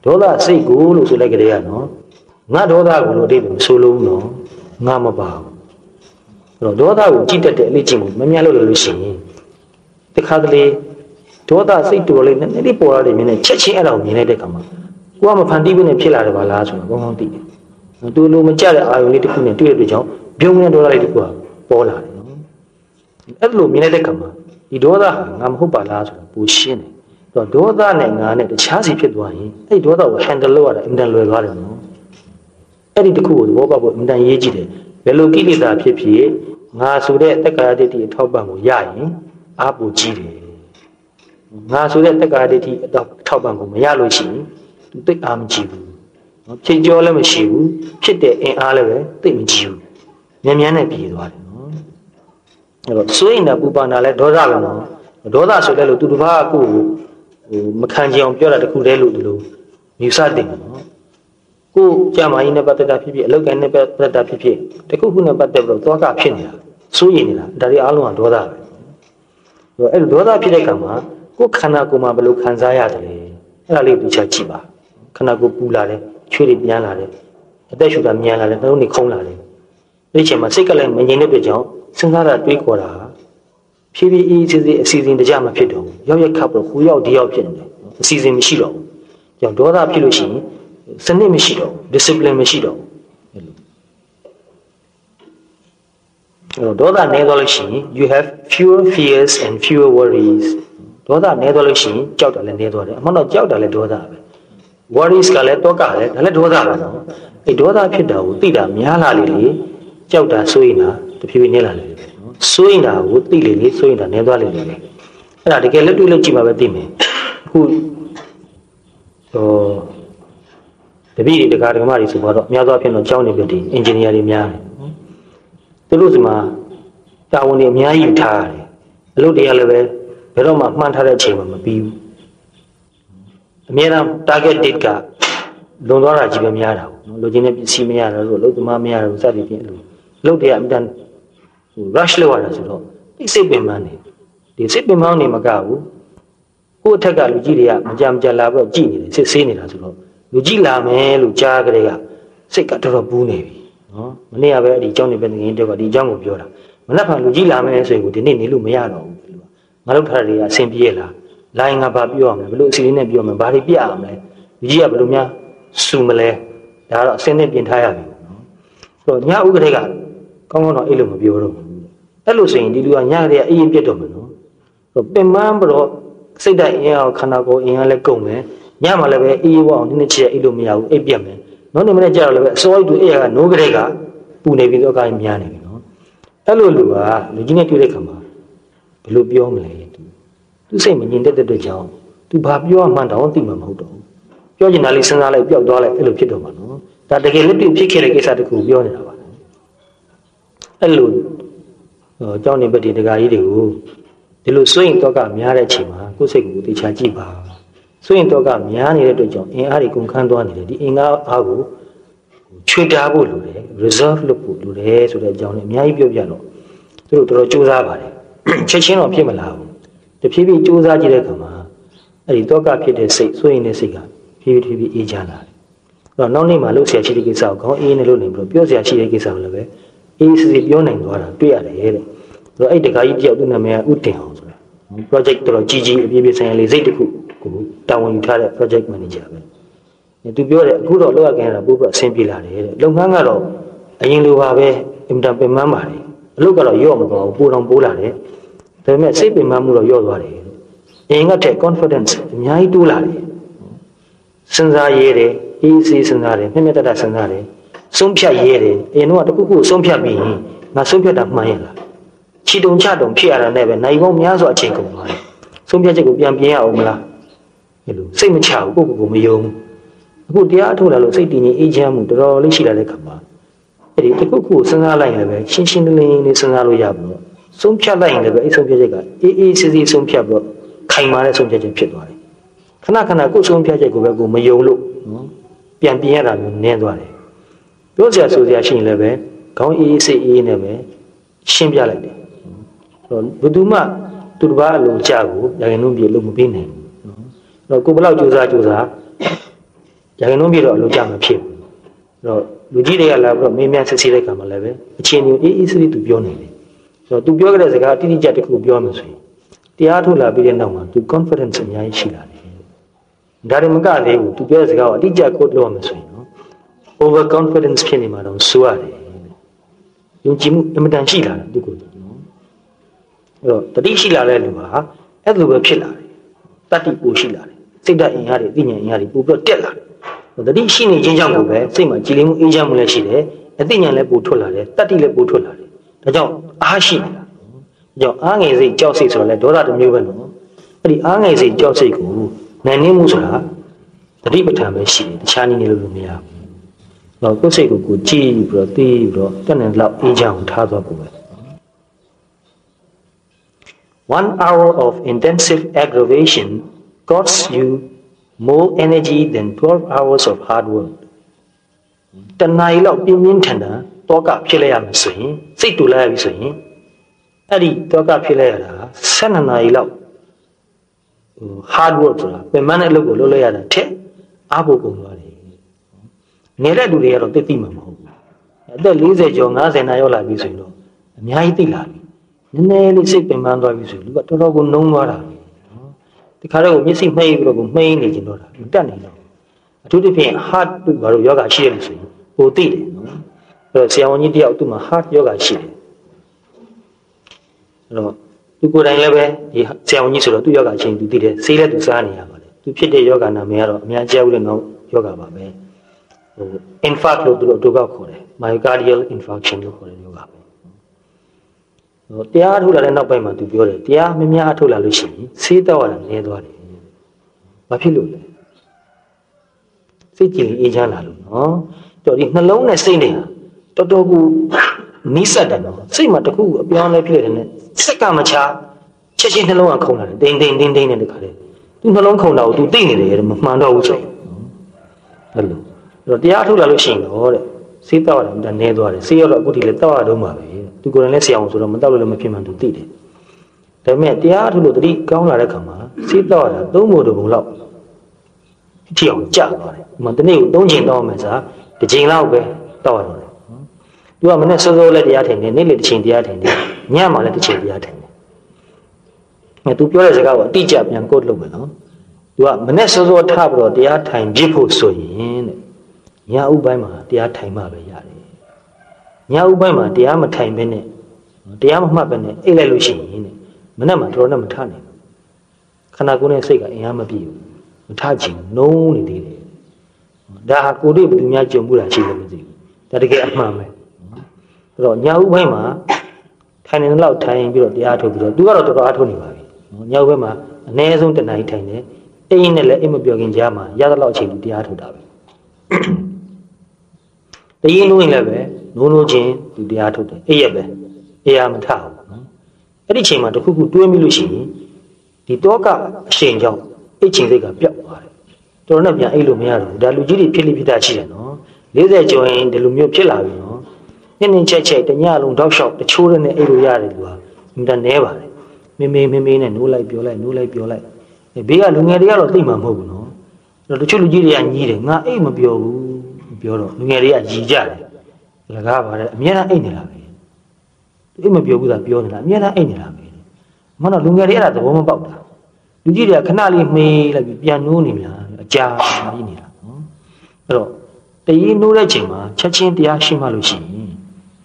ဒေါသစိတ်ကိုလို့ဆိုလိုက်ကြတယ်နော်ငါဒေါသကိုလို့အတိတ်မဆိုးလုံးနော်ငါမပါဘူးဒေါသကိုကြည့်တတ်တဲ့အလေးချင်းကိုမများလို့ရှိရင်တခါတလေဒေါသစိတ်တော်လေးနည်းနည်းလေးပေါ်လာတယ်မြင်နေချက်ချင်းအဲ့ဒါကိုမြင်လိုက်တဲ့အခါမှာကိုကမဖန်တီးပြီးနဲ့ဖြစ်လာတယ်ပါလားဆိုတော့ကောင်းကောင်းသိတယ်သူလိုမကြတဲ့အာယုန်လေးတစ်ခုနဲ့တွေ့တဲ့အတွက်ကြောင့်ပြုံးနေတဲ့ဒေါသလေးတစ်ခုကပေါ်လာတယ်နော်အဲ့လိုမြင်လိုက်တဲ့အခါမှာဒီဒေါသဟာငါမဟုတ်ပါလားဆိုတော့ပူရှင်းတယ်ဒေါသနဲ့ငါနဲ့တခြားစီဖြစ်သွားရင်အဲ့ဒေါသကို handle လုပ်ရတာအင်တန်လွယ်သွားတယ်နော်အဲ့ဒီတစ်ခုကိုသဘောပေါက်ဖို့အင်တန်ရေးကြည့်တယ်ဘယ်လိုကိလေသာဖြစ်ဖြစ်ငါဆိုတဲ့တက္ကာယတ္တိအထောက်ပံ့ကိုရရင်အားပူကြီးတယ်ငါဆိုတဲ့တက္ကာယတ္တိအထောက်ပံ့ကိုမရလို့ရှိရင်သူသိအားမကြည့်ဘူးနော်ဖြည့်ကြောလည်းမရှိဘူးဖြစ်တဲ့အင်အားလည်းပဲသိမကြည့်ဘူးမြန်မြန်နဲ့ပြေးသွားတယ်နော်အဲ့တော့စိုးရင်တာပူပန်တာလဲဒေါသပဲနော်ဒေါသဆိုတဲ့လို့သူတစ်ပါးကိုမခံကြအောင်ပြောတာတခုတည်းလို့ဒီလိုမြူစတင်တယ်နော်ကိုကြာမကြီးနဲ့ပတ်သက်တာဖြစ်ဖြစ်အလောက်ကနဲ့ပတ်သက်တာဖြစ်ဖြစ်တခုခုနဲ့ပတ်သက်ပြီးတော့သွားကဖြစ်နေတာစိုးရင်နေတာဒါတွေအားလုံးကဒေါသပဲအဲ့လိုဒေါသဖြစ်တဲ့အခါမှာကိုခန္ဓာကိုယ်မှာဘယ်လိုခံစားရတယ်လဲအဲ့ဒါလေးကိုသိချကြည့်ပါခန္ဓာကိုယ်ပူလာတယ်ချွေးတွေပြန်လာတယ်အသက်ရှူတာမြန်လာတယ်နှလုံးတွေခုန်လာတယ်ဒီချိန်မှာစိတ်ကလည်းမငြိမ်တဲ့အတွက်ကြောင့်စဉ်းစားတာတွေးခေါ်တာဖြည်းဖြည်းအေးစစ်စစ်အစီအစဉ်တကြမဖြစ်တော့ဘူးရောက်ရက်ခပ်ပြီးဟိုရောက်ဒီရောက်ဖြစ်နေတယ်အစီအစဉ်မရှိတော့ဘူးကြောင့်ဒေါသဖြစ်လို့ရှိရင်စနစ်မရှိတော့ဘူး discipline မရှိတော့ဘူးအဲ့လိုဒေါသနည်းသွားလို့ရှိရင် you have fewer fears and fewer worries ဒေါသနည်းသွားလို့ရှိရင်ကြောက်တာလည်းနည်းသွားတယ်အမှန်တော့ကြောက်တာလည်းဒေါသပဲ worries ကလည်းတောကလည်းဒါလည်းဒေါသပဲနော်အဲ့ဒေါသဖြစ်တာကိုသိတာများလာလေလေကြောက်တာစိုးရင်တာတဖြည်းဖြည်းနည်းလာလေလေနော်စိုးရင်တာကိုသိလေလေစိုးရင်တာနည်းသွားလေလေအဲ့ဒါတကယ်လက်တွေ့လက်ကြည့်မှပဲသိမယ်အခုတပည့်တွေတကားဓမ္မတွေဆိုတော့အများသောအားဖြင့်တော့ကျောင်းနေပြီဒီ engineer တွေများတယ်သူတို့စီမှာတာဝန်တွေအများကြီးထားရတယ်အလုပ်တွေကလည်းပဲဘယ်တော့မှမှန်းထားတဲ့အချိန်မှာမပြီးဘူးအများအား target date ကလွန်သွားတာကြီးပဲများတာပေါ့နော်လူချင်းနဲ့ပစ္စည်းမရတော့လို့အလုပ်သမားမရတော့စသည်ဖြင့်အလုပ်တွေကအမြဲတမ်းrush လုပ်ရတာဆိုတော့ဒီစိတ်ပင်ပန်းနေဒီစိတ်ပင်ပန်းနေမကဘူးကိုယ့်အထက်ကလူကြီးတွေကမကြမ်းလာပြီးတော့ကြည်နေတယ်စစ်ဆေးနေတာဆိုတော့လူကြီးလာမယ်လို့ကြားကြတဲ့ကစိတ်ကတော်တော်ပူးနေပြီနော်မနေ့ကပဲဒီအကြောင်းတွေပဲငင်းတော့ဒီအကြောင်းကိုပြောတာမနေ့ကလူကြီးလာမယ်ဆိုရင်ဒီနေ့နေလို့မရတော့ဘူးငါတို့ထားတွေကအဆင်ပြေလားလိုင်းငါဘာပြောရမလဲဘယ်လိုအစီအစဉ်နဲ့ပြောမလဲဘာတွေပြရမလဲလူကြီးကဘယ်လိုများစူမလဲဒါတော့အစင်းနဲ့ပြင်ထားရပြီနော်ဆိုတော့ညဥက္ကဋ္ဌကကောင်းကောင်းတော့အဲ့လိုမပြောတော့ဘူးအဲ့လိုဆိုရင်ဒီလူကညကလေးကအေးရင်ပြတ်တော့မယ်နော်ဆိုတော့ပင်မပြီးတော့စိတ်ဓာတ်အင်အားခန္ဓာကိုယ်အင်အားလည်းကုန်မယ်ညမှာလည်းပဲအေးဝအောင်နည်းနည်းချက်အဲ့လိုမရဘူးအိပ်ပြတ်မယ်နောက်နေ့မနေ့ကျတော့လည်းပဲအစောကြီးသူအဲ့ရကနိုးကလေးကပူနေပြီးတော့အကိုင်းများနေပြီနော်အဲ့လိုလူကလူကြီးနဲ့တွေ့တဲ့ခါမှာဘယ်လိုပြောမလဲသူစိတ်မငြိမ်တဲ့အတွက်ကြောင့်သူဘာပြောမှန်းတော့သိမှာမဟုတ်တော့ဘူးပြောချင်တာလေးစဉ်းစားလိုက်ပျောက်သွားလိုက်အဲ့လိုဖြစ်တော့မှာနော်ဒါတကယ်လက်တွေ့ဖြစ်ခဲ့တဲ့ကိစ္စတခုပြောနေတာပါအဲ့လိုအကြောင်းနေပတ်ဒီဒကာကြီးတွေကိုဒီလိုစွန့်ရင်တော့ကများတဲ့အချိန်မှာကိုယ်စိတ်ကိုသိချကြည့်ပါစွန့်ရင်တော့ကများနေတဲ့အတွက်ကြောင့်အင်အားတွေကုန်ခန်းသွားနေတယ်ဒီအင်အားကိုချွေတာဖို့လိုတယ် reserve လုပ်ဖို့လိုတယ်ဆိုတဲ့အကြောင်းနဲ့အများကြီးပြောပြတော့သူတို့တော်တော်စူးစမ်းပါတယ်ချက်ချင်းတော့ဖြစ်မလာဘူးတဖြည်းဖြည်းစူးစမ်းကြည့်တဲ့အခါမှာအဲ့ဒီတော့ကဖြစ်တဲ့စိတ်စွန့်ရင်တဲ့စိတ်ကဖြည်းဖြည်းအေးချမ်းလာတယ်အဲ့တော့နောက်နေ့မှလုပ်ဆရာရှိတဲ့ကိစ္စကိုခေါင်းအေးနေလို့နေပြီးတော့ပြောဆရာရှိတဲ့ကိစ္စကိုလည်းပဲအေးစစ်ပြောနိုင်သွားတာတွေ့ရတယ်တဲ့ဆိုတော့အဲ့တခါကြီးတယောက်သူ့နာမည်ကဥတင်အောင်ဆိုတာ project တော်ကြီးကြီးအပြည့်ပြည့်ဆိုင်ရာလေးစိတ်တစ်ခုကိုတာဝန်ယူထားတဲ့ project manager ပဲသူပြောတယ်အခုတော့လောက်ရခင်တာပို့ပြီးအဆင်ပြေလာတယ်တဲ့လုပ်ငန်းကတော့အရင်လိုပါပဲအင်တာပင်မန်းပါတယ်အလုပ်ကတော့ရော့မသွားဘူးပိုတောင်ပိုးလာတယ်ဒါပေမဲ့စိတ်ပင်မန်းမှုတော့ရော့သွားတယ်အရင်ကတည်းက confidence အများကြီးတိုးလာတယ်စဉ်းစားရဲတယ်အေးစေးစဉ်းစားတယ်မျက်မျက်တတစဉ်းစားတယ်ဆုံးဖြတ်ရဲတယ်အရင်တော့တခုခုဆုံးဖြတ်ပြီးရင်ငါဆုံးဖြတ်တာမှန်ရဲ့လားခြေတုံချတုံဖြစ်ရတာနဲ့ပဲနိုင်ပေါင်းများစွာအချိန်ကုန်သွားတယ်ဆုံးဖြတ်ချက်ကိုပြန်ပြင်ရအောင်မလားအဲ့လိုစိတ်မချဘူးကိုမယုံအခုတရားအထုတ်လာလို့စိတ်တည်ငြိမ်အေးချမ်းမှုတော်တော်လေးရှိလာတဲ့ခါမှာအဲ့ဒီတခုခုစဉ်းစားလိုက်ရင်လည်းရှင်းရှင်းလင်းလင်းလေးစဉ်းစားလို့ရပြီတော့ဆုံးဖြတ်လိုက်ရင်လည်းအဲ့ဆုံးဖြတ်ချက်ကအေးစစ်စစ်ဆုံးဖြတ်ပြီးတော့ခိုင်မာတဲ့ဆုံးဖြတ်ချက်ဖြစ်သွားတယ်ခဏခဏကိုယ်ဆုံးဖြတ်ချက်ကိုပဲကိုမယုံလို့နော်ပြန်ပြင်ရတာမျိုးနည်းသွားတယ်ပြောစရာဆိုစရာရှိရင်လည်းပဲခေါင်းအေးစိတ်အေးနဲ့ပဲရှင်းပြလိုက်တယ်ဘယ်သူမှသူတစ်ပါးအလိုကြကိုရရင်လုံးပြေလို့မပေးနိုင်ဘူးနော်အဲ့တော့ကိုဘယ်လောက်ကြိုးစား ရာခိုင်နှုန်းပြတော့အလို့ကြမှာဖြစ်ဘူးတော့လူကြီးတွေကလာပြီးတော့မင်းများစစ်စစ်တဲ့ကံမှာလည်းပဲအချင်းချင်းအေးစလေးသူပြောနေတယ်ဆိုတော့သူပြောခဲ့တဲ့စကားတိတိကျကျတစ်ခုပြောမှဆိုရင်တရားထုတ်လာပြီးတဲ့နောက်မှာသူ confidence အများကြီးရှိလာတယ်ဒါတွေမကသေးဘူးသူပြောတဲ့စကားကိုအတိအကျ quote လုပ်ရမယ်ဆိုရင်နော် over confidence ဖြစ်နေမှာတော့ဆိုရတယ်ယုံကြည်မှုအမှန်တန်ရှိလာတယ်သူကိုနော်အဲ့တော့တတိရှိလာတဲ့လူဟာအဲ့လိုပဲဖြစ်လာတယ်တတိပိုရှိလာတယ်စိတ်ဓာတ်အင်အားတွေအသိဉာဏ်အင်အားတွေပိုပြီးတော့တက်လာတယ်တတိရှိနေခြင်းကြောင့်ကိုပဲစိတ်မှာကြည်လင်မှုအေးချမ်းမှုလည်းရှိတယ်အသိဉာဏ်လည်းပိုထွက်လာတယ်တတိလည်းပိုထွက်လာတယ်ဒါကြောင့်အားရှိနေတာဒါကြောင့်အားငယ်စိတ်ကြောက်စိတ်ဆိုတော့လေဒေါသတစ်မျိုးပဲနော်အဲ့ဒီအားငယ်စိတ်ကြောက်စိတ်ကိုနိုင်နေမှုဆိုတာတတိပဋ္ဌာန်ပဲရှိတယ်တခြားနည်းနဲ့လို့မရဘူးတော့ကိုယ်စိတ်ကိုကြည်ပြီးတော့သိပြီးတော့တက်နေလောက်အေးချမ်းအောင်ထားသွားဖို့ပဲ 1 hour of intensive aggravation costs you more energy than 12 hours of hard work တဏှာကြီးလောက်ပြင်းပြင်းထန်ထန်တောကဖြစ်လိုက်ရမယ်ဆိုရင်စိတ်တူလိုက်ရပြီဆိုရင်အဲ့ဒီတောကဖြစ်လိုက်ရတာ12နာရီလောက် hard work ဆိုတာပြန်မတဲ့အလုပ်ကိုလုပ်လိုက်ရတာထက်အားပိုကုန်သွားတယ်နေတဲ့လူတွေကတော့သိမှမဟုတ်ဘူးအသက်40ကျော်50နာရောက်လာပြီဆိုရင်တော့အများကြီးသိလာပြီနည်းနည်းလေးစိတ်ပင်ပန်းသွားပြီဆိုရင်လူကတော်တော်ကိုနှုံးသွားတာပဲနော်ဒီခါတော့မျက်စိမှိတ်ပြီးတော့ကိုမှိန်းနေကြတော့တာတက်နေတော့အထူးသဖြင့် heart တို့ဘာလို့ယောဂရှိရလို့ဆိုရင်ပိုသိတယ်နော်အဲ့တော့ဆရာဝန်ကြီးတယောက်သူ့မှာ heart ယောဂရှိတယ်အဲ့တော့သူကိုယ်တိုင်လည်းပဲဒီဆရာဝန်ကြီးဆိုတော့သူ့ယောဂချင်းသူသိတယ်ဆေးလည်းသူစားနေရပါတယ်သူဖြစ်တဲ့ယောဂနာမည်ကတော့အများကြီးဦးတဲ့နောက်ယောဂပါပဲinfarct လို့သူတို့အတူကောက်ခေါ်တယ် myocardial infarction လို့ခေါ်တယ်ယောဂပဲတရားထုတ်လာတဲ့နောက်ပိုင်းမှာသူပြောတယ်တရားမများထုတ်လာလို့ရှိရင်ဆေးတော့ရတာနည်းသွားတယ်ဘာဖြစ်လို့လဲစိတ်ကြည်အေးချမ်းလာလို့နော်တော်ဒီနှလုံးနဲ့စိတ်နဲ့တော်တော်ကိုနီးစပ်တယ်နော်စိတ်မှာတခုအပြောင်းလဲဖြစ်တယ်နဲ့စက်ကမချချက်ချင်းနှလုံးကခုန်လာတယ်တင်းတင်းတင်းတင်းနဲ့တခါလေသူနှလုံးခုန်တာကိုသူသိနေတယ်မမှန်တော့ဘူးဆိုရင်အဲ့လိုတော့တရားထုတ်လာလို့ရှိရင်တော့တဲ့ဆေးတောက်ရတာနည်းသွားတယ်ဆေးရောက်တော့အခုဒီလေတောက်ရတော့မှာပဲသူကိုယ်တိုင်လည်းဆရာအောင်ဆိုတော့မတောက်လို့လည်းမဖြစ်မှန်သူသိတယ်ဒါပေမဲ့တရားထုတ်လို့တတိကောင်းလာတဲ့ခါမှာဆေးတောက်ရတာသုံးဖို့တပုံလောက်ထီအောင်ကြာသွားတယ်ဒီမှာတနေ့ကို3ချိန်တောက်မယ်ဆိုတာတစ်ချိန်လောက်ပဲတောက်ရတော့တယ်သူကမနေ့စောစောလည်းတရားထိုင်တယ်နေ့လေတစ်ချိန်တရားထိုင်တယ်ညမှာလည်းတစ်ချိန်တရားထိုင်တယ်အဲသူပြောတဲ့စကားကိုအတိအကျပြန်ကိုတ်လုပ်မယ်နော်သူကမနေ့စောစောထပြီးတော့တရားထိုင်ပြဖို့ဆိုရင်တဲ့ညဥပိုင်းမှာတရားထိုင်မှပဲရတယ်ညဥပိုင်းမှာတရားမထိုင်ဘဲနဲ့တရားမမှတ်ဘဲနဲ့အိတ်လိုက်လို့ရှိရင်တဲ့မနေ့မှတော်တော်နဲ့မထနိုင်ဘူးခန္ဓာကိုယ်နဲ့စိတ်ကအင်အားမပြည့်ဘူးမထချင်နှုံးနေသေးတယ်ဒါဟာကိုယ်တို့ဘယ်သူများကြုံမှုတာရှိတယ်မသိဘူးဒါတကယ်အမှန်ပဲအဲ့တော့ညဥပိုင်းမှာထိုင်နေတော့ထိုင်ပြီးတော့တရားထုတ်ပြီးတော့သူကတော့တော်တော်အားထုတ်နေပါပြီညဥပိုင်းမှာအနည်းဆုံး1နာရီထိုင်တယ်အိမ်နဲ့လည်းအိမ်မပြောခင်ကြားမှာရသလောက်အချိန်တရားထုတ်တာပဲတရင်လို့ရင်လည်းပဲနိုးနိုးချင်းသူတရားထုတ်တယ်အဲ့ရပဲအေးရမထဘူးနော်အဲ့ဒီချိန်မှာတခုခုတွေးမိလို့ရှိရင်ဒီတောကအရှိန်ကြောင့်အိတ်ချိန်စိတ်ကပျောက်သွားတယ်တော်တော်နဲ့ပြန်အိတ်လို့မရတော့ဘူးဒါလူကြီးတွေဖြစ်လိဖြစ်တာရှိတယ်နော်40ကျော်ရင်ဒီလိုမျိုးဖြစ်လာပြီနော်နင်းချက်တညလုံးတောက်လျှောက်တချိုးတဲ့နဲ့အိတ်လို့ရတယ်သူကအင်တာနဲပါတယ်မေးနဲ့နိုးလိုက်ပြောလိုက်ဘေးကလူငယ်တွေကတော့သိမှမဟုတ်ဘူးနော်အဲ့တော့တချို့လူကြီးတွေကညီးတယ်ငါအိတ်မပြောဘူးပြောတော့လူငယ်တွေကရည်ကြတယ်လကားပါတယ်အများအားအိတ်နေတာပဲအိတ်မပြောဘူးသာပြောနေတာအများအားအိတ်နေတာပဲမဟုတ်တော့လူငယ်တွေအဲ့ဒါသဘောမပေါက်တာလူကြီးတွေကခဏလေးမေးလိုက်ပြီးပြန်နိုးနေများအကြာကြီးနေတာနော်အဲ့တော့တရင်နိုးတဲ့ချိန်မှာချက်ချင်းတရားရှိမှလို့ရှိရင်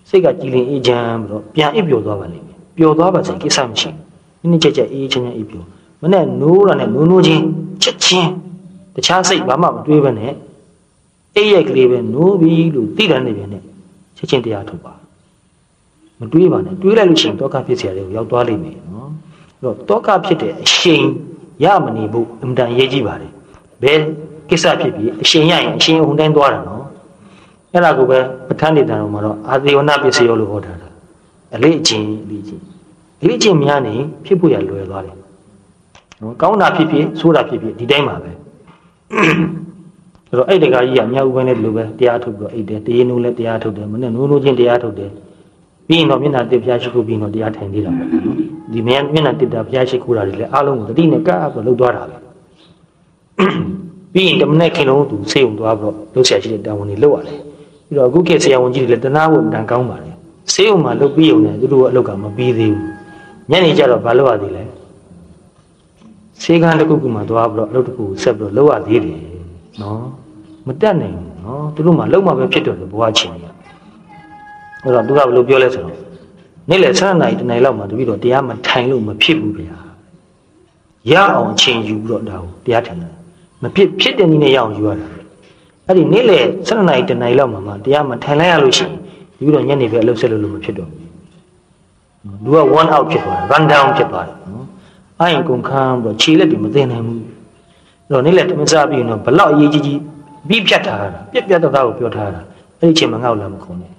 စိတ်ကကြည်လင်အေးချမ်းပြီးတော့ပြန်အိပ်ပျော်သွားပါလိမ့်မယ်ပျော်သွားပါစေကိစ္စမရှိဘူးနည်းချက်အေးချမ်းအိပ်ပျော်မနဲ့နိုးတာနဲ့နိုးချင်းချက်ချင်းတခြားစိတ်ဘာမှမတွေးဘဲနဲ့အိပ်ရက်ကလေးပဲနိုးပြီလို့သိတယ်နေပြန်နဲ့ချက်ချင်းတရားထုတ်ပါမတွေးပါနဲ့တွေးလိုက်လို့ရှိရင်တောကဖြစ်เสียတယ်ရောက်သွားလိမ့်မယ်နော်အဲ့တော့တောကဖြစ်တဲ့အရှိန်ရမနေဖို့အမှန်တန်ရေးကြည့်ပါလေဘယ်ကိစ္စဖြစ်ပြီးအရှိန်ရရင်အရှိန်အုံတိုင်းသွားတာနော်အဲ့ဒါကိုပဲပဋ္ဌာန်းနေတယ်မှာတော့အာသေဝနာပစ္စယောလို့ဟောတာအလေးအချင်းများနေဖြစ်ဖို့ရလွယ်သွားတယ်နော်ကောင်းတာဖြစ်ဖြစ်ဆိုးတာဖြစ်ဖြစ်ဒီတိုင်းပါပဲအဲ့တော့အဲ့တကာကြီးကမြောက်ဥပိုင်းနဲ့ဒီလိုပဲတရားထုတ်ပြီးတော့အိတ်တယ်တရေနိုးလည်းတရားထုတ်တယ်မနဲ့နိုးချင်းတရားထုတ်တယ်ပြီးရင်တော့မျက်နှာတစ်ဖျားရှိခိုးပြီးတော့တရားထိုင်သေးတာပဲနော်ဒီမျက်နှာတစ်တာဖျားရှိခိုးတာတွေလည်းအားလုံးကိုတတိနဲ့ကပ်ပြီးလှုပ်သွားတာပဲ ပြီးရင်တမနဲ့ခင်လုံးသူစေုံသွားပြီးတော့လှုပ်ရှားရှိတဲ့တာဝန်တွေလုပ်ရတယ်ပြီးတော့အခုခေတ်ဆရာဝန်ကြီးတွေလည်းတနာဖို့တန်ကောင်းပါတယ်စေုံမှာလုပ်ပြီးုံနဲ့သူတို့အလုပ်ကမပြီးသေးဘူးညနေကျတော့ဘာလုပ်ရသေးလဲစေကန်းတစ်ခုခုမှသွားပြီးတော့အလုပ်တစ်ခုဆက်ပြီးတော့လုပ်ရသေးတယ်နော်မတက်နိုင်ဘူးနော်သူတို့မှလုပ်မှပဲဖြစ်တော့တယ်ဘဝချင်းကြီးအဲ့တော့သူကဘယ်လိုပြောလဲဆိုတော့နေ့လေ7 နာရီတနေ့လောက်မှတပြီးတော့တရားမထိုင်လို့မဖြစ်ဘူးဗျာရအောင်အချိန်ယူပြီးတော့ဒါကိုတရားထိုင်တယ်မဖြစ်တဲ့နည်းနဲ့ရအောင်ယူရတာအဲ့ဒီနေ့လေ7 နာရီတနေ့လောက်မှတရားမထိုင်လိုက်ရလို့ရှိရင်ပြီးတော့ညနေပဲအလုပ်ဆက်လို့မဖြစ်တော့ဘူးသူက one out ဖြစ်သွားတယ် run down ဖြစ်သွားတယ်နော်အဲ့ရင်ကုန်ခန်းပြီးတော့ခြေလက်တွေမသိနိုင်ဘူးအဲ့တော့နေ့လေသမစားပြီးတော့ဘလောက်အရေးကြီးပြီးဖြတ်ထားတာပြတ်တော့ကိုပြောထားတာအဲ့ဒီအချိန်မှာငေါ့လာမခုံနဲ့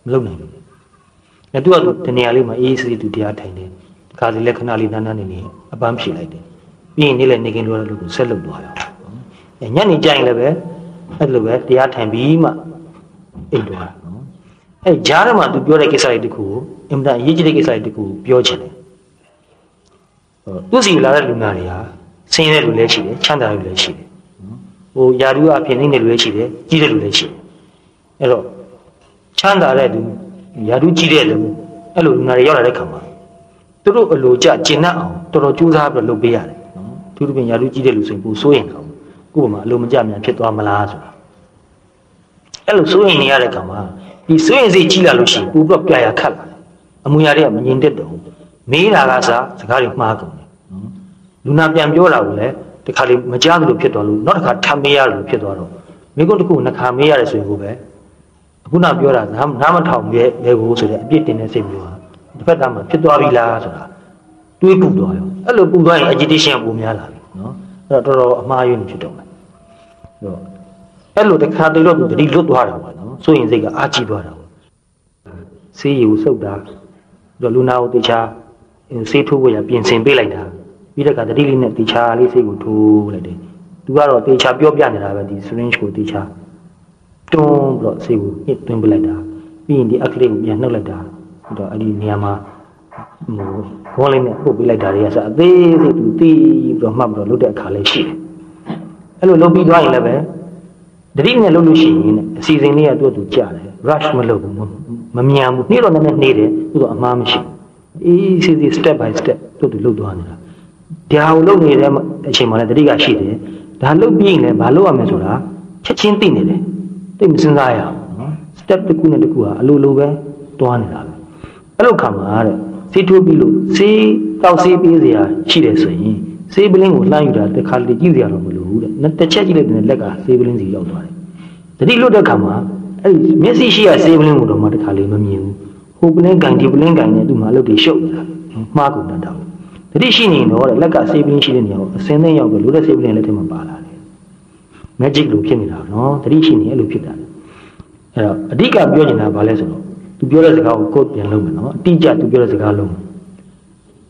မလုပ်နိုင်ဘူးအဲ့သူကတနေရာလေးမှာအေးအေးဆေးဆေးသူတရားထိုင်တယ်ဒီခါစီလက်ခဏလေးနားနေနေအပန်းဖြေလိုက်တယ်ပြီးရင်နေ့လေနေကင်းလိုလို့ဆက်လုပ်သွားရောအဲ့ညနေကျရင်လည်းပဲအဲ့လိုပဲတရားထိုင်ပြီးမှအိတ်သွားတာနော်အဲ့ကြားထဲမှာသူပြောတဲ့ကိစ္စတွေတခုကိုအင်မတန်အရေးကြီးတဲ့ကိစ္စတွေတခုကိုပြောချင်တယ်သူစီလာတဲ့လူနာတွေဟာဆင်းရဲတဲ့လူလည်းရှိတယ်ချမ်းသာတဲ့လူလည်းရှိတယ်ဟိုယာရုအဖြစ်နေတဲ့လူလည်းရှိတယ်ကြီးတဲ့လူလည်းရှိတယ်အဲ့တော့ချမ်းသာတဲ့လူယာရုကြီးတဲ့လူအဲ့လိုလူနာတွေရောက်လာတဲ့ခါမှာသူတို့အလိုကျကျင့်တတ်အောင်တော်တော်ကြိုးစားပြီးလုပ်ပေးရတယ်နော်သူတို့ပြင်ယာရုကြီးတဲ့လူဆိုရင်ပိုစိုးရင်တော့ကိုယ့်ဘာမှအလိုမကျမြန်ဖြစ်သွားမလားဆိုတာအဲ့လိုစိုးရင်နေရတဲ့ခါမှာဒီစိုးရင်စိတ်ကြီးလာလို့ရှိရင်ပူပြီးပြရာခတ်လာတယ်အမူအရာတွေကမငြိမ်သက်တော့ဘူးမေးတာကစားစကားတွေမှားကုန်တယ်နော်လူနာပြန်ပြောတာကိုလည်းတခါလေမကြားသလိုဖြစ်သွားလို့နောက်တစ်ခါထပ်မေးရလို့ဖြစ်သွားတော့မိကုန်းတစ်ခုနှစ်ခါမေးရတယ်ဆိုရင်ကိုပဲအခုနပြောတာနားမထောင်ရဲ့လေကိုဆိုတဲ့အပြစ်တင်တဲ့စိတ်မျိုးဟာတစ်ဖက်သားမှာဖြစ်သွားပြီလားဆိုတာတွေးပူသွားရောအဲ့လိုပူသွားရင် agitation ပုံများလာပြီနော်အဲ့တော့တော်တော်အမှားယွင်းဖြစ်တော့မယ်အဲ့လိုတစ်ခါတည်းတော့တတိလွတ်သွားတာပါနော်ဆိုရင်စိတ်ကအားကြီးသွားတာပေါ့ဆေးရည်ကိုစုပ်တာတော့လူနာကိုတေချာဆေးထိုးဖို့ရပြင်ဆင်ပေးလိုက်တာပြီးတဲ့အခါတတိလေးနဲ့တေချာလေးဆေးကိုထိုးလိုက်တယ်သူကတော့တေချာပြောပြနေတာပဲဒီ syringe ကိုတေချာတွန်းပြီးတော့ဆေးကိုညှစ်သွင်းပေးလိုက်တာပြီးရင်ဒီအခလေးကိုပြန်နှုတ်လိုက်တာပြီးတော့အဲ့ဒီနေရာမှာခေါင်းလေးနဲ့ပုတ်ပေးလိုက်တာတွေကစအသေးစိတ်သူတီးပြီးတော့မှတ်ပြီးတော့လုပ်တဲ့အခါလေးရှိတယ်အဲ့လိုလုပ်ပြီးသွားရင်လည်းပဲတတိနဲ့လုပ်လို့ရှိရင်အစီအစဉ်လေးကသူ့ကြားတယ် rush မလုပ်ဘူးမမြန်ဘူးနေ့တော့နည်းနည်းနေတယ်သူတော့အမှားမရှိအေးစီစီ step by step သူလုပ်သွားနေတာဒါကိုလုပ်နေတဲ့အချိန်မှာလည်းတတိကရှိတယ်ဒါလုပ်ပြီးရင်လည်းမလုပ်ရမယ်ဆိုတာချက်ချင်းသိနေတယ်သိမစဉ်းစားရအောင်နော် step တစ်ခုနဲ့တစ်ခုဟာအလိုလိုပဲတွားနေတာပဲအဲ့လိုခါမှာတဲ့ဆေးထိုးပြီးလို့ဆေးတောက်ဆေးပေးစရာရှိတယ်ဆိုရင်ဆေးပလင်းကိုလှမ်းယူတာတစ်ခါလေကြည့်စရာတော့မလိုဘူးတဲ့တစ်ချက်ကြည့်လိုက်တဲ့လက်ကဆေးပလင်းစီရောက်သွားတယ်တတိလွတ်တဲ့ခါမှာအဲ့ဒီမျက်စိရှိရဆေးပလင်းကိုတော့မှတစ်ခါလေမမြင်ဘူးဟိုပလင်းကန်ဒီပလင်းကန်နဲ့သူ့မှာအလုပ်တွေရှုပ်နေတာမှားကုန်တတ်တာတတိရှိနေတော့တဲ့လက်ကဆေးပလင်းရှိတဲ့နေရာကိုအစင်းသိမ်းရောက်ပြီးလို့တဲ့ဆေးပလင်းလက်ထဲမှာပါလာတယ် magic လို့ဖြစ်နေတာနော်တတိရှိနေအဲ့လိုဖြစ်တာအဲ့တော့အဓိကပြောချင်တာကဘာလဲဆိုတော့သူပြောတဲ့စကားကိုကိုယ်ပြန်လုပ်မယ်နော်အတိအကျသူပြောတဲ့စကားလုံး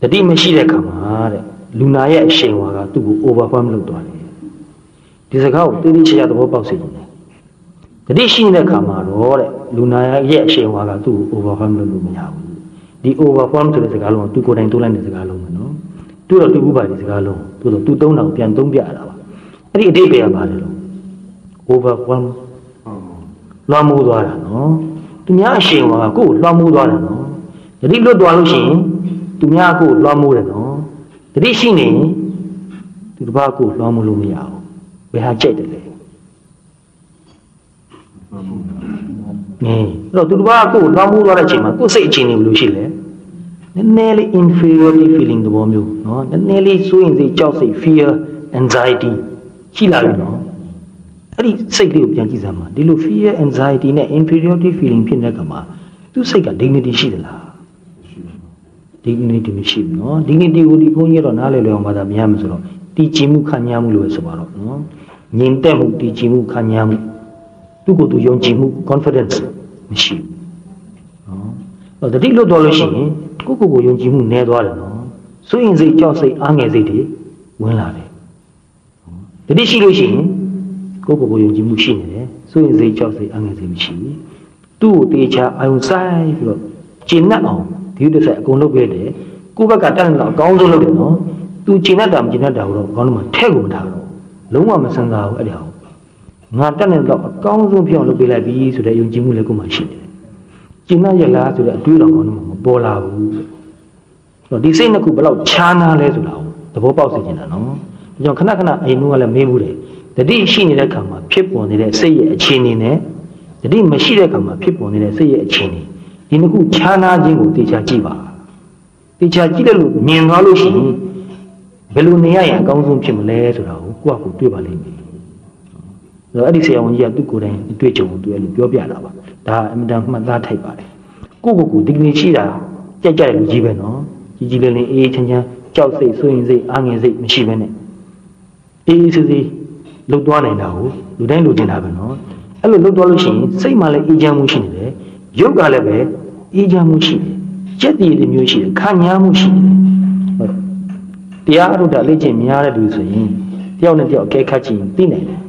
တတိမရှိတဲ့ခါမှာတဲ့လူနာရဲ့အရှိန်ဝါကသူ့ကို overwhelm လုပ်သွားတယ်ဒီစကားကိုတေးသေးချာချာသဘောပေါက်စေချင်တယ်တတိရှိနေတဲ့ခါမှာတော့တဲ့လူနာရဲ့အရှိန်ဝါကသူ့ကို overwhelm လုပ်လို့မရဘူးဒီ overwhelm ဆိုတဲ့စကားလုံးကသူကိုယ်တိုင်သုံးလိုက်တဲ့စကားလုံးပဲနော်သူတော့သူဥပါဒီစကားလုံးသူတော့သူသုံးတာကိုပြန်သုံးပြတာပါအဲ့ဒီအတိတ်ပဲပါတယ်လို့ overwhelm လွှမ်းမိုးသွားတာနော်သူများအရှိန်ဝါကကိုယ်လွှမ်းမိုးသွားတယ်နော်တတိလွတ်သွားလို့ရှိရင်သူများကိုလွှမ်းမိုးတယ်နော်တတိရှိနေသူတစ်ပါးကိုလွှမ်းမိုးလို့မရဘူးဘယ်ဟာကြိုက်တယ်လဲအဲ့တော့သူတစ်ပါးကိုလွှမ်းမိုးသွားတဲ့အချိန်မှာကိုယ်စိတ်အခြေအနေဘယ်လိုရှိလဲနည်းနည်းလေး inferiority feeling သဘောမျိုးနော်နည်းနည်းလေးစိုးရင်စိတ်ကြောက်စိတ် fear anxiety ရှိလာပြီနော်အဲ့ဒီစိတ်လေးကိုပြန်ကြည့်စမ်းပါဒီလို fear anxiety နဲ့ inferiority feeling ဖြစ်တဲ့ကမှာသူစိတ်က dignity ရှိသလား dignity မရှိဘူးနော် dignity ကိုဒီဘုန်းကြီးတော့နားလည်လွယ်အောင်ပါတာမရမှာဆိုတော့တည်ကြည်မှုခံရမှုလို့ပဲဆိုပါတော့နော်ငြိမ်သက်မှုတည်ကြည်မှုခံရမှုသူ့ကိုယ်သူယုံကြည်မှု confidence မရှိဘူးနော်တတိလွတ်သွားလို့ရှိရင်ကိုယ့်ကိုယ်ကိုယုံကြည်မှုနည်းသွားတယ်နော်စိုးရင်စိတ်ကြောက်စိတ်အားငယ်စိတ်တွေဝင်လာတယ်တတိရှိလို့ရှိရင်ကိုယ့်ကိုယ်ကိုယုံကြည်မှုရှိနေတယ်စိုးရင်စိတ်ကြောက်စိတ်အားငယ်စိတ်မရှိဘူးသူ့ကိုတေချာအာယုံဆိုင်ပြီးတော့ကျင့်တတ်အောင်ဒီတစ်ဆက်အကုန်လုပ်ခဲ့တယ်ကိုယ့်ဘက်ကတတ်တယ်တော့အကောင်းဆုံးလုပ်တယ်နော်သူကျင့်တတ်တာမကျင့်တတ်တာတော့အကောင်းဆုံးမှထဲ့ကိုမထားတော့ လုံးဝမစံစားဘူးအဲ့ဒါဟုတ်ငါတက်နေတော့အကောင်းဆုံးဖြစ်အောင်လုပ်ပေးလိုက်ပြီဆိုတဲ့ယုံကြည်မှုလည်းကိုမှရှိတယ်ကျင့်ရလားဆိုတဲ့အတွေးတော်ကောင်းမှမပေါ်လာဘူးဆိုတော့ဒီစိတ်နှစ်ခုဘယ်လောက်ခြားနာလဲဆိုတာကိုသဘောပေါက်စေချင်တာနော်ဒါကြောင့်ခဏခဏအိမ်นู้ကလည်းမေးဘူးတယ်တတိရှိနေတဲ့ခါမှာဖြစ်ပေါ်နေတဲ့စိတ်ရဲ့အခြေအနေနဲ့တတိမရှိတဲ့ခါမှာဖြစ်ပေါ်နေတဲ့စိတ်ရဲ့အခြေအနေဒီနှစ်ခုခြားနာခြင်းကိုသိချကြည့်ပါသိချကြည့်တယ်လို့မြင်သွားလို့ရှိရင်ဘယ်လိုနေရရင်အကောင်းဆုံးဖြစ်မလဲဆိုတာကိုကိုယ့်အကူတွေ့ပါလိမ့်မယ်အဲ့ဒီဆရာဝန်ကြီးကသူ့ကိုယ်တိုင်တွေ့ကြုံသူအဲ့လိုပြောပြတာပါဒါအမြဲတမ်းမှတ်သားထိုက်ပါတယ်ကိုဒီကနေ့ရှိတာကြိုက်ကြတဲ့လူကြီးပဲနော်ကြီးလေးလေးအေးချမ်းချမ်းကြောက်စိတ်ဆိုရင်စိတ်အာငင်စိတ်မရှိဘဲနဲ့အေးစစ်စစ်လှုပ်သွားနိုင်တာကိုလူတိုင်းလူကျင်တာပဲနော်အဲ့လိုလှုပ်သွားလို့ရှိရင်စိတ်မှလည်းအေးချမ်းမှုရှိနေတယ်ရုပ်ကလည်းပဲအေးချမ်းမှုရှိတယ်ကြက်တည်တဲ့မျိုးရှိတယ်ခံညာမှုရှိတယ်တရားအထုတ်တာလေ့ကျင့်များတဲ့လူဆိုရင်တယောက်နဲ့တယောက်အကဲခတ်ကြည့်သိနိုင်တယ်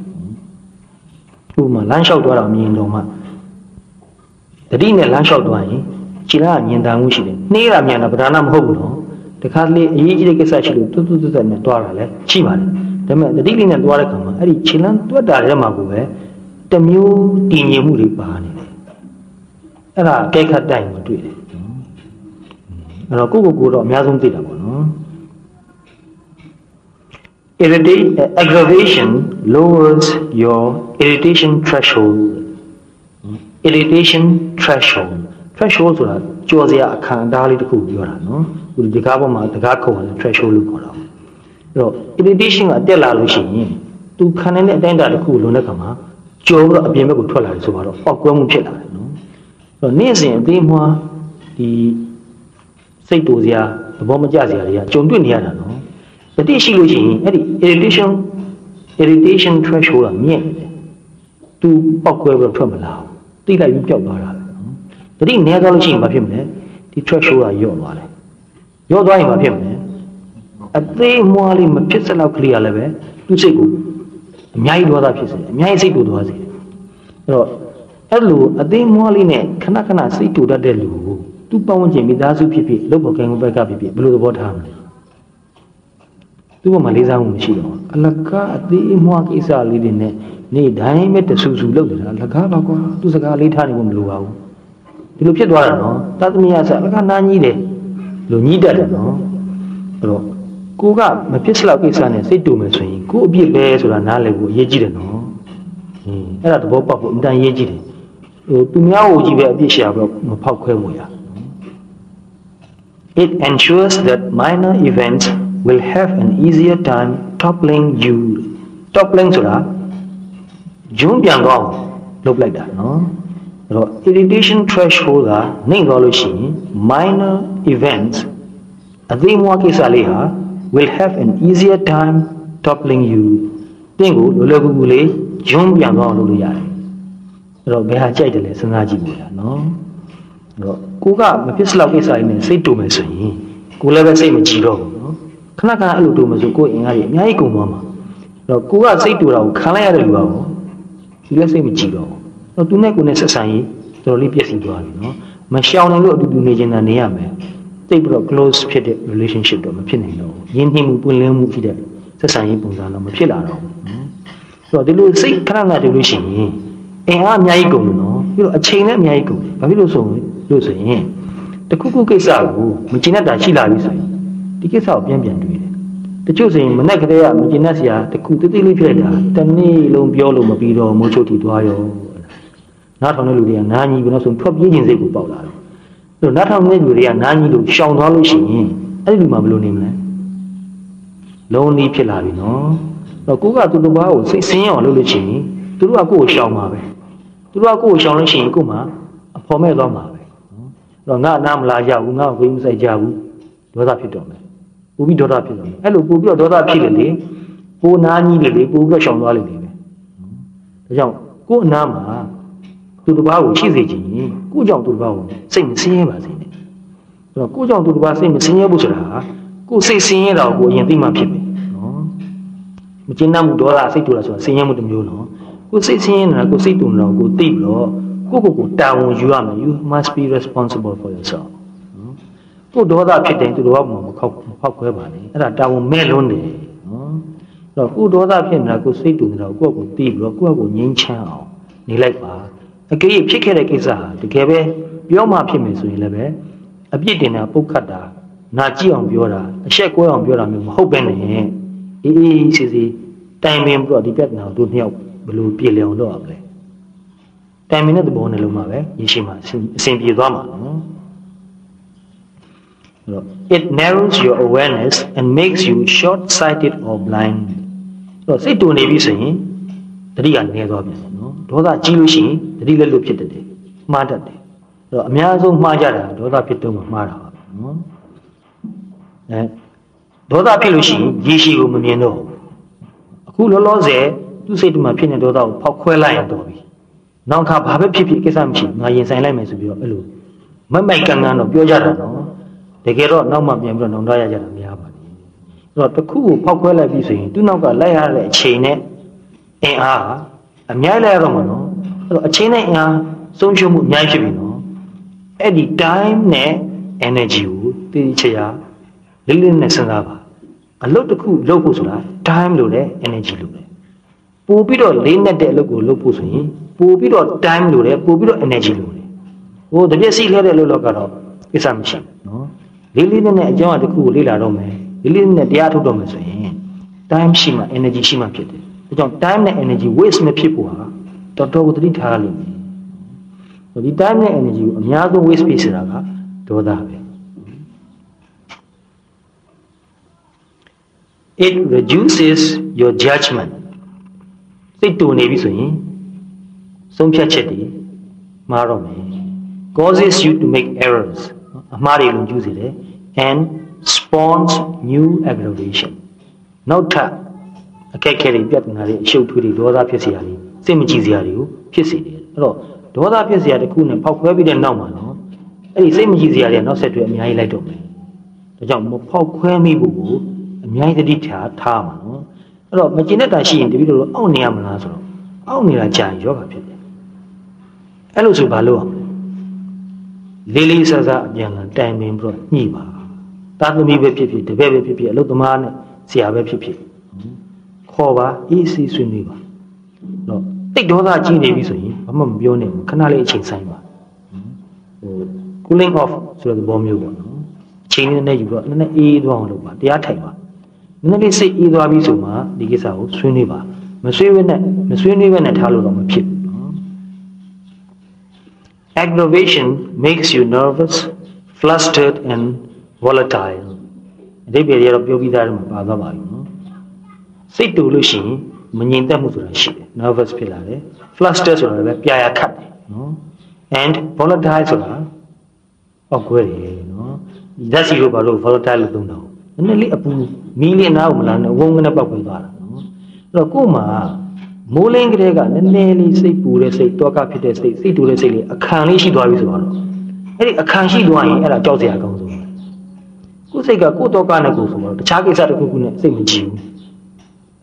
ဥပမာလမ်းလျှောက်သွားတာမြင်တော့မှတတိနဲ့လမ်းလျှောက်သွားရင်ခြေလားမြင်တန်မှုရှိတယ်နှေးတာမြန်တာပဓာနမဟုတ်ဘူးနော်တခါလေအရေးကြီးတဲ့ကိစ္စရှိလို့တွတ်နဲ့တွားတာလည်းရှိပါတယ်ဒါပေမဲ့တတိလေးနဲ့တွားတဲ့ခါမှာအဲ့ဒီခြေလမ်းတွတ်တာထဲမှာကိုပဲတမျိုးတည်ငြိမ်မှုတွေပါနေတယ်အဲ့ဒါအကဲခတ်တိုင်မတွေ့တယ်အဲ့တော့ကိုတော့အများဆုံးသိတာပေါ့နော်Aggravation lowers your irritation threshold. Irritation threshold. Threshold ဆိုတာကြော်စရာအခါအတားလေးတစ်ခုပြောတာနော်။ဒီကားပေါ်မှာတကားခုံတယ် threshold လို့ခေါ်တာ။အဲ့တော့ irritation ကတက်လာလို့ရှိရင်သူခံနေတဲ့အတိုင်းအတာတစ်ခုလုံးတဲ့ခါမှာကြော်ပြီးတော့အပြင်ဘက်ကိုထွက်လာတယ်ဆိုတော့ပောက်ကွဲမှုဖြစ်လာတယ်နော်။အဲ့တော့နေ့စဉ်အသေးမွားဒီစိတ်တူစရာသဘောမကျစရာတွေကကြုံတွေ့နေရတာနော်။တတိရှိလို့ရှိရင်အဲ့ဒီ irritation threshold ကမြင့်နေတယ်။သူပောက်ကွဲပြီးတော့ထွက်မလာဘူး။တိလိုက်ပြီးပျောက်သွားတာပဲနော်။တတိနည်းသွားလို့ရှိရင်မဖြစ်မလဲ။ဒီ threshold ကညော့သွားတယ်။ညော့သွားရင်မဖြစ်မလဲ။အသေးမွားလေးမဖြစ်စလောက်ကလေးရလည်းပဲသူ့စိတ်ကိုအများကြီးဒေါသဖြစ်စေတယ်။အများကြီးစိတ်တူသွားစေတယ်။အဲ့တော့အဲ့လိုအသေးမွားလေးနဲ့ခဏခဏစိတ်တူတတ်တဲ့လူကိုသူ့ပတ်ဝန်းကျင်မိသားစုဖြစ်ဖြစ်လုပ်ပေါ်ကိုင်ကိုဘက်ကဖြစ်ဖြစ်ဘယ်လိုသဘောထားမလဲ။သူ့ဘက်မှာလေးစားမှုမရှိတော့အလကားအသေးအမွှားကိစ္စလေးတွေနဲ့နေ့တိုင်းပဲတဆူဆူလုပ်နေတာအလကားပါကွာသူ့စကားလေးထားနေဖို့မလိုပါဘူးဒီလိုဖြစ်သွားတာနော်သတ္တမယဆအလကားနားကြီးတယ်လူညှိတတ်တယ်နော်အဲ့တော့ကိုကမဖြစ်စလောက်ကိစ္စနဲ့စိတ်တူမယ်ဆိုရင်ကိုအပြစ်ပဲဆိုတာနားလည်ဖို့အရေးကြီးတယ်နော်အဲ့ဒါသဘောပေါက်ဖို့အမှန်တန်အရေးကြီးတယ်ဟိုသူများကိုကြည့်ပဲအပြစ်ရှာပြီးတော့မဖောက်ခွဲဖို့ရ It ensures that minor events will have an easier time toppling you. Toppling ဆိုတာဂျုံပြန်တော့လုပ်လိုက်တာနော်အဲ့တော့ irritation threshold ကနှိမ့်သွားလို့ရှိရင် minor events အသေးမွားကိစ္စလေးဟာ will have an easier time toppling you တင်းကိုလောလောကူကူလေးဂျုံပြန်တော့လုပ်လို့ရတယ်အဲ့တော့ဘယ်ဟာကြိုက်တယ်လဲစဉ်းစားကြည့်ပါလားနော်အဲ့တော့ကိုကမဖြစ်စလောက်ကိစ္စလေးနဲ့စိတ်တူမယ်ဆိုရင်ကိုလည်းပဲစိတ်မကြည်တော့ဘူးနော်ခဏခဏအဲ့လိုတူမှဆိုကိုယ်အင်အားကြီးအများကြီးကုန်သွားမှာအဲ့တော့ကိုကစိတ်တူတာကိုခံလိုက်ရတဲ့လူကရောဒီလက်စိတ်မကြည့်တော့ဘူးအဲ့တော့သူနဲ့ကိုယ်နဲ့ဆက်ဆံရေးတော်တော်လေးပြည့်စည်သွားပြီနော်မရှောင်နိုင်လို့အတူတူနေချင်တာနေရမယ်သိပြီးတော့ close ဖြစ်တဲ့ relationship တော့မဖြစ်နိုင်တော့ဘူးရင်းနှီးမှုပွင့်လင်းမှုဖြစ်တဲ့ဆက်ဆံရေးပုံစံတော့မဖြစ်လာတော့ဘူးနော်အဲ့တော့ဒီလိုစိတ်ခဏခဏတူလို့ရှိရင်အင်အားအများကြီးကုန်တယ်နော်ပြီးတော့အချိန်လည်းအများကြီးကုန်တယ်ဘာဖြစ်လို့ဆိုရင်တခုခုကိစ္စကိုမကျင်တတ်တာရှိလာပြီဆိုရင်ဒီကိစ္စကိုပြန်တွေးတယ်တချို့ဆိုရင်မနဲ့ကလေးကမကျင်တတ်စရာတခုတိတိလေးဖြစ်လိုက်တာတနေ့လုံးပြောလို့မပြီးတော့မိုးချုပ်တီသွားရောနားထောင်တဲ့လူတွေကနားကြီးပြီးတော့ဆိုထွက်ပြေးခြင်းစိတ်ကိုပေါက်လာတယ်အဲ့တော့နားထောင်တဲ့လူတွေကနားကြီးလို့ရှောင်သွားလို့ရှိရင်အဲ့ဒီလူမှဘယ်လိုနေမလဲလုံးနီးဖြစ်လာပြီနော်အဲ့တော့ကိုကသူ့တစ်ပါးကိုစိတ်ဆင်းရအောင်လုပ်လို့ရှိရင်သူတို့ကကိုယ့်ကိုရှောင်ပါပဲသူတို့ကကိုယ့်ကိုရှောင်လို့ရှိရင်ကို့မှာအဖော်မဲ့သွားမှာပဲနော်အဲ့တော့ငါနားမလာကြဘူးငါ့ကိုဘယ်မဆိုင်ကြဘူးဒေါသဖြစ်တော့မယ်ပို့ပြီးဒေါသဖြစ်တော့မယ်အဲ့လိုပို့ပြီးတော့ဒေါသဖြစ်လေပိုနားကြီးလေပို့ပြီးတော့ရှောင်သွားလိမ့်မယ်ဒါကြောင့်ကို့အနားမှာသူတစ်ပါးကိုရှိစေချင်ရင်ကို့ကြောင့်သူတစ်ပါးကိုစိတ်မဆင်းရဲပါစေနဲ့အဲ့တော့ကို့ကြောင့်သူတစ်ပါးစိတ်မဆင်းရဲဘူးဆိုတာကို့စိတ်ဆင်းရဲတာကိုအရင်သိမှဖြစ်မယ်နော်မကျဉ်းနှံ့မှုဒေါသစိတ်တူတာဆိုတာဆင်းရဲမှုတစ်မျိုးနော်ကို့စိတ်ဆင်းရဲနေတာကို့စိတ်တူနေတာကိုသိပြီးတော့ကိုတာဝန်ယူရမယ် you must be responsible for yourself ကိုဒေါသဖြစ်တယ်သူတို့ကမဖောက်ခွဲပါနဲ့အဲ့ဒါတာဝန်မဲ့လွန်းတယ်နော် တော့ကိုဒေါသဖြစ်နေတာကိုစိတ်တူနေတာကိုယ့်ကိုသိပြီးတော့ကိုယ့်ကိုငြိမ်းချမ်းအောင်နေလိုက်ပါအကယ်၍ဖြစ်ခဲ့တဲ့ကိစ္စဟာတကယ်ပဲပြောမှဖြစ်မယ်ဆိုရင်လည်းပဲအပြစ်တင်တာပုတ်ခတ်တာနာကြည့်အောင်ပြောတာအရှက်ကွဲအောင်ပြောတာမျိုးမဟုတ်ပဲနဲ့အေးစီစီတိုင်ပင်ပြီးတော့ဒီပြဿနာကိုတို့နှစ်ယောက်ဘယ်လိုပြေလည်အောင်လုပ်ရမလဲတိုင်ပင်တဲ့သဘောနဲ့လုံးမှာပဲရရှိမှာအစဉ်ပြေသွားမှာနော်It narrows your awareness and makes you short-sighted or blind. ဆိုစိတ်တူနေပြီဆိုရင်တတိယနေသွားပြန်တယ်နော်ဒေါသကြီးလို့ရှိရင်တတိလက်လွတ်ဖြစ်တတ်တယ်မှားတတ်တယ်အဲ့တော့အများဆုံးမှားကြတာဒေါသဖြစ်တော့မှမှားတာပါနော်ဒေါသဖြစ်လို့ရှိရင်ရေရှိကိုမမြင်တော့အခုလောလောဆယ်သူ့စိတ်တူမှာဖြစ်နေဒေါသကိုဖောက်ခွဲလိုက်ရင်တော့ပြီနောက်ခါဘာပဲဖြစ်ဖြစ်ကိစ္စမရှိငါရင်ဆိုင်လိုက်မယ်ဆိုပြီးတော့အဲ့လိုမိုက်ကန်ကန်တော့ပြောကြတာနော်တကယ်တော့နောက်မှပြန်ပြီးတော့နောင်တရကြတာများပါဘူးအဲ့တော့တစ်ခုကိုဖောက်ခွဲလိုက်ပြီဆိုရင်သူ့နောက်ကလိုက်ရတဲ့အချိန်နဲ့အင်အားအများကြီးလိုက်ရတော့မှာနော်အဲ့တော့အချိန်နဲ့အင်အားဆုံးရှုံးမှုအများကြီးဖြစ်ပြီနော်အဲ့ဒီ time နဲ့ energy ကိုသိချရာလေးလေးနဲ့စဉ်းစားပါအလုပ်တစ်ခုလုပ်ဖို့ဆိုတာ time လို့လည်း energy လို့လည်းပို့ပြီးတော့လေးနဲ့တဲ့အလုပ်ကိုလုပ်ဖို့ဆိုရင်ပို့ပြီးတော့ time လို့လည်းပို့ပြီးတော့ energy လို့လည်းဟိုတပြည့်စီလှည့်တဲ့အလုပ်တော့ကတော့ကိစ္စမရှိဘူးနော်လေးလေးနဲ့အကြောင်းအတစ်ခုကိုလေ့လာတော့မယ်လေးလေးနဲ့တရားထုတ်တော့မယ်ဆိုရင် time ရှိမှ energy ရှိမှဖြစ်တယ်ဒါကြောင့် time နဲ့ energy waste မဖြစ်ဖို့ဟာတော်တော်ကိုသတိထားရလိမ့်မယ်ဒီ time နဲ့ energy ကိုအများဆုံး waste ဖြစ်နေတာကဒေါသပဲ It reduces your judgment စိတ်တူနေပြီဆိုရင်ဆုံးဖြတ်ချက်တွေမှားတော့မယ် causes you to make errors အမှားတွေလုံကျူးစေတယ် and spawns new aggravation နောက်ထပ်အခက်အခဲတွေပြဿနာတွေအရှုပ်ထွေးတွေဒေါသဖြစ်เสียတွေစိတ်မကြည်စရာတွေကိုဖြစ်စေတယ်အဲ့တော့ဒေါသဖြစ်เสียတစ်ခုနဲ့ဖောက်ခွဲပြီးတဲ့နောက်မှာနော်အဲ့ဒီစိတ်မကြည်စရာတွေနောက်ဆက်တွဲအများကြီးလိုက်တော့မယ်ဒါကြောင့်မဖောက်ခွဲမိဖို့ကိုအများကြီးသတိထားမှာနော်အဲ့တော့မကျင်တဲ့တာရှိရင်တပည့်တော်အောက်နေရမလားဆိုတော့အောက်နေတာကြာရင်ယောဂဖြစ်တယ်အဲ့လိုဆိုဘာလို့အောင်လေးလေးဆဆအပြန်လာတိုင်ပင်ပြီးတော့ညှိပါတာသမီပဲဖြစ်ဖြစ်တပည့်ပဲဖြစ်ဖြစ်အလုပ်သမားနဲ့ဆရာပဲဖြစ်ဖြစ်ခေါ်ပါအေးစီဆွေးနွေးပါတော့တိတ်ဒေါသကြီးနေပြီဆိုရင်ဘာမှမပြောနဲ့ခဏလေးအချိန်ဆိုင်ပါဟို cooling off ဆိုတဲ့ဘောမျိုးပေါ့နော်အချိန်လေးနဲ့ယူတော့နည်းနည်းအေးသွားအောင်လုပ်ပါတရားထိုင်ပါနည်းနည်းလေးစိတ်အေးသွားပြီဆိုမှဒီကိစ္စကိုဆွေးနွေးပါမဆွေးနွေးနဲ့ထားလို့တော့မဖြစ်ဘူးနော် Aggravation makes you nervous, flustered and volatile အဓိပ္ပာယ်ရတော့ပြောပြီးသားတယ်မှာပါသွားပါပြီနော်စိတ်တူလို့ရှိရင်မငြိမ်သက်မှုဆိုတာရှိတယ် nervous ဖြစ်လာတယ် flustered ဆိုတာလည်းပြာရခတ်တယ်နော် and volatile ဆိုတာပောက်ကွဲတယ်နော်ဓာတ်စီလို့ဘာလို့ volatile လို့သုံးတာနည်းနည်းလေးအပူမီးလေးအနားကိုမလာနဲ့ဝုန်းကနေပောက်ကွဲသွားတာနော်အဲ့တော့ကို့မှာမိုးလင်းကလေးကနည်းနည်းလေးစိတ်ပူတဲ့စိတ်တောကဖြစ်တဲ့စိတ်တူတဲ့စိတ်လေးအခန့်လေးရှိသွားပြီဆိုတော့အဲ့ဒီအခန့်ရှိသွားရင်အဲ့ဒါကြောက်စရာကောင်းဆုံးကိုယ်စိတ်ကကိုယ်တောကနဲ့ကိုယ်ဆိုတော့တခြားကိစ္စတစ်ခုခုနဲ့စိတ်မကြည့်ဘူး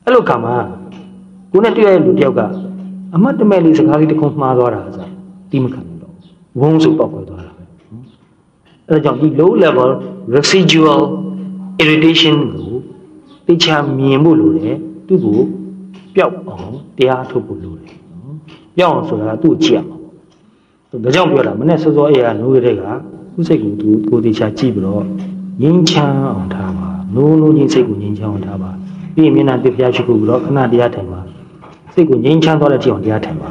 အဲ့လိုခါမှာကိုယ်နဲ့တွေ့ရတဲ့လူတယောက်ကအမတ်တမဲ့လေးစကားလေးတစ်ခုမှားသွားတာဆိုတိမခံတော့ဝုန်းဆိုပောက်ကွဲသွားတာပဲအဲ့ဒါကြောင့်ဒီ low level residual irritation ကိုသိချာမြင်ဖို့လိုတယ်သူ့ကိုပျောက်အောင်တရားထုတ်ဖို့လိုတယ်နော်ပျောက်အောင်ဆိုတာသူ့ကိုကြည့်ရမှာပေါ့ဒါကြောင့်ပြောတာမနဲ့စောစောအေးကနိုးရတဲ့ကသူ့စိတ်ကိုသူကိုသိချာကြည့်ပြီးတော့ငြိမ်းချမ်းအောင်ထားပါနိုးချင်းစိတ်ကိုငြိမ်းချမ်းအောင်ထားပါပြီးရင်မျက်နှာတစ်ဖျားရှိခုပြီးတော့ခဏတရားထိုင်ပါစိတ်ကိုငြိမ်းချမ်းသွားတဲ့ချိန်အောင်တရားထိုင်ပါ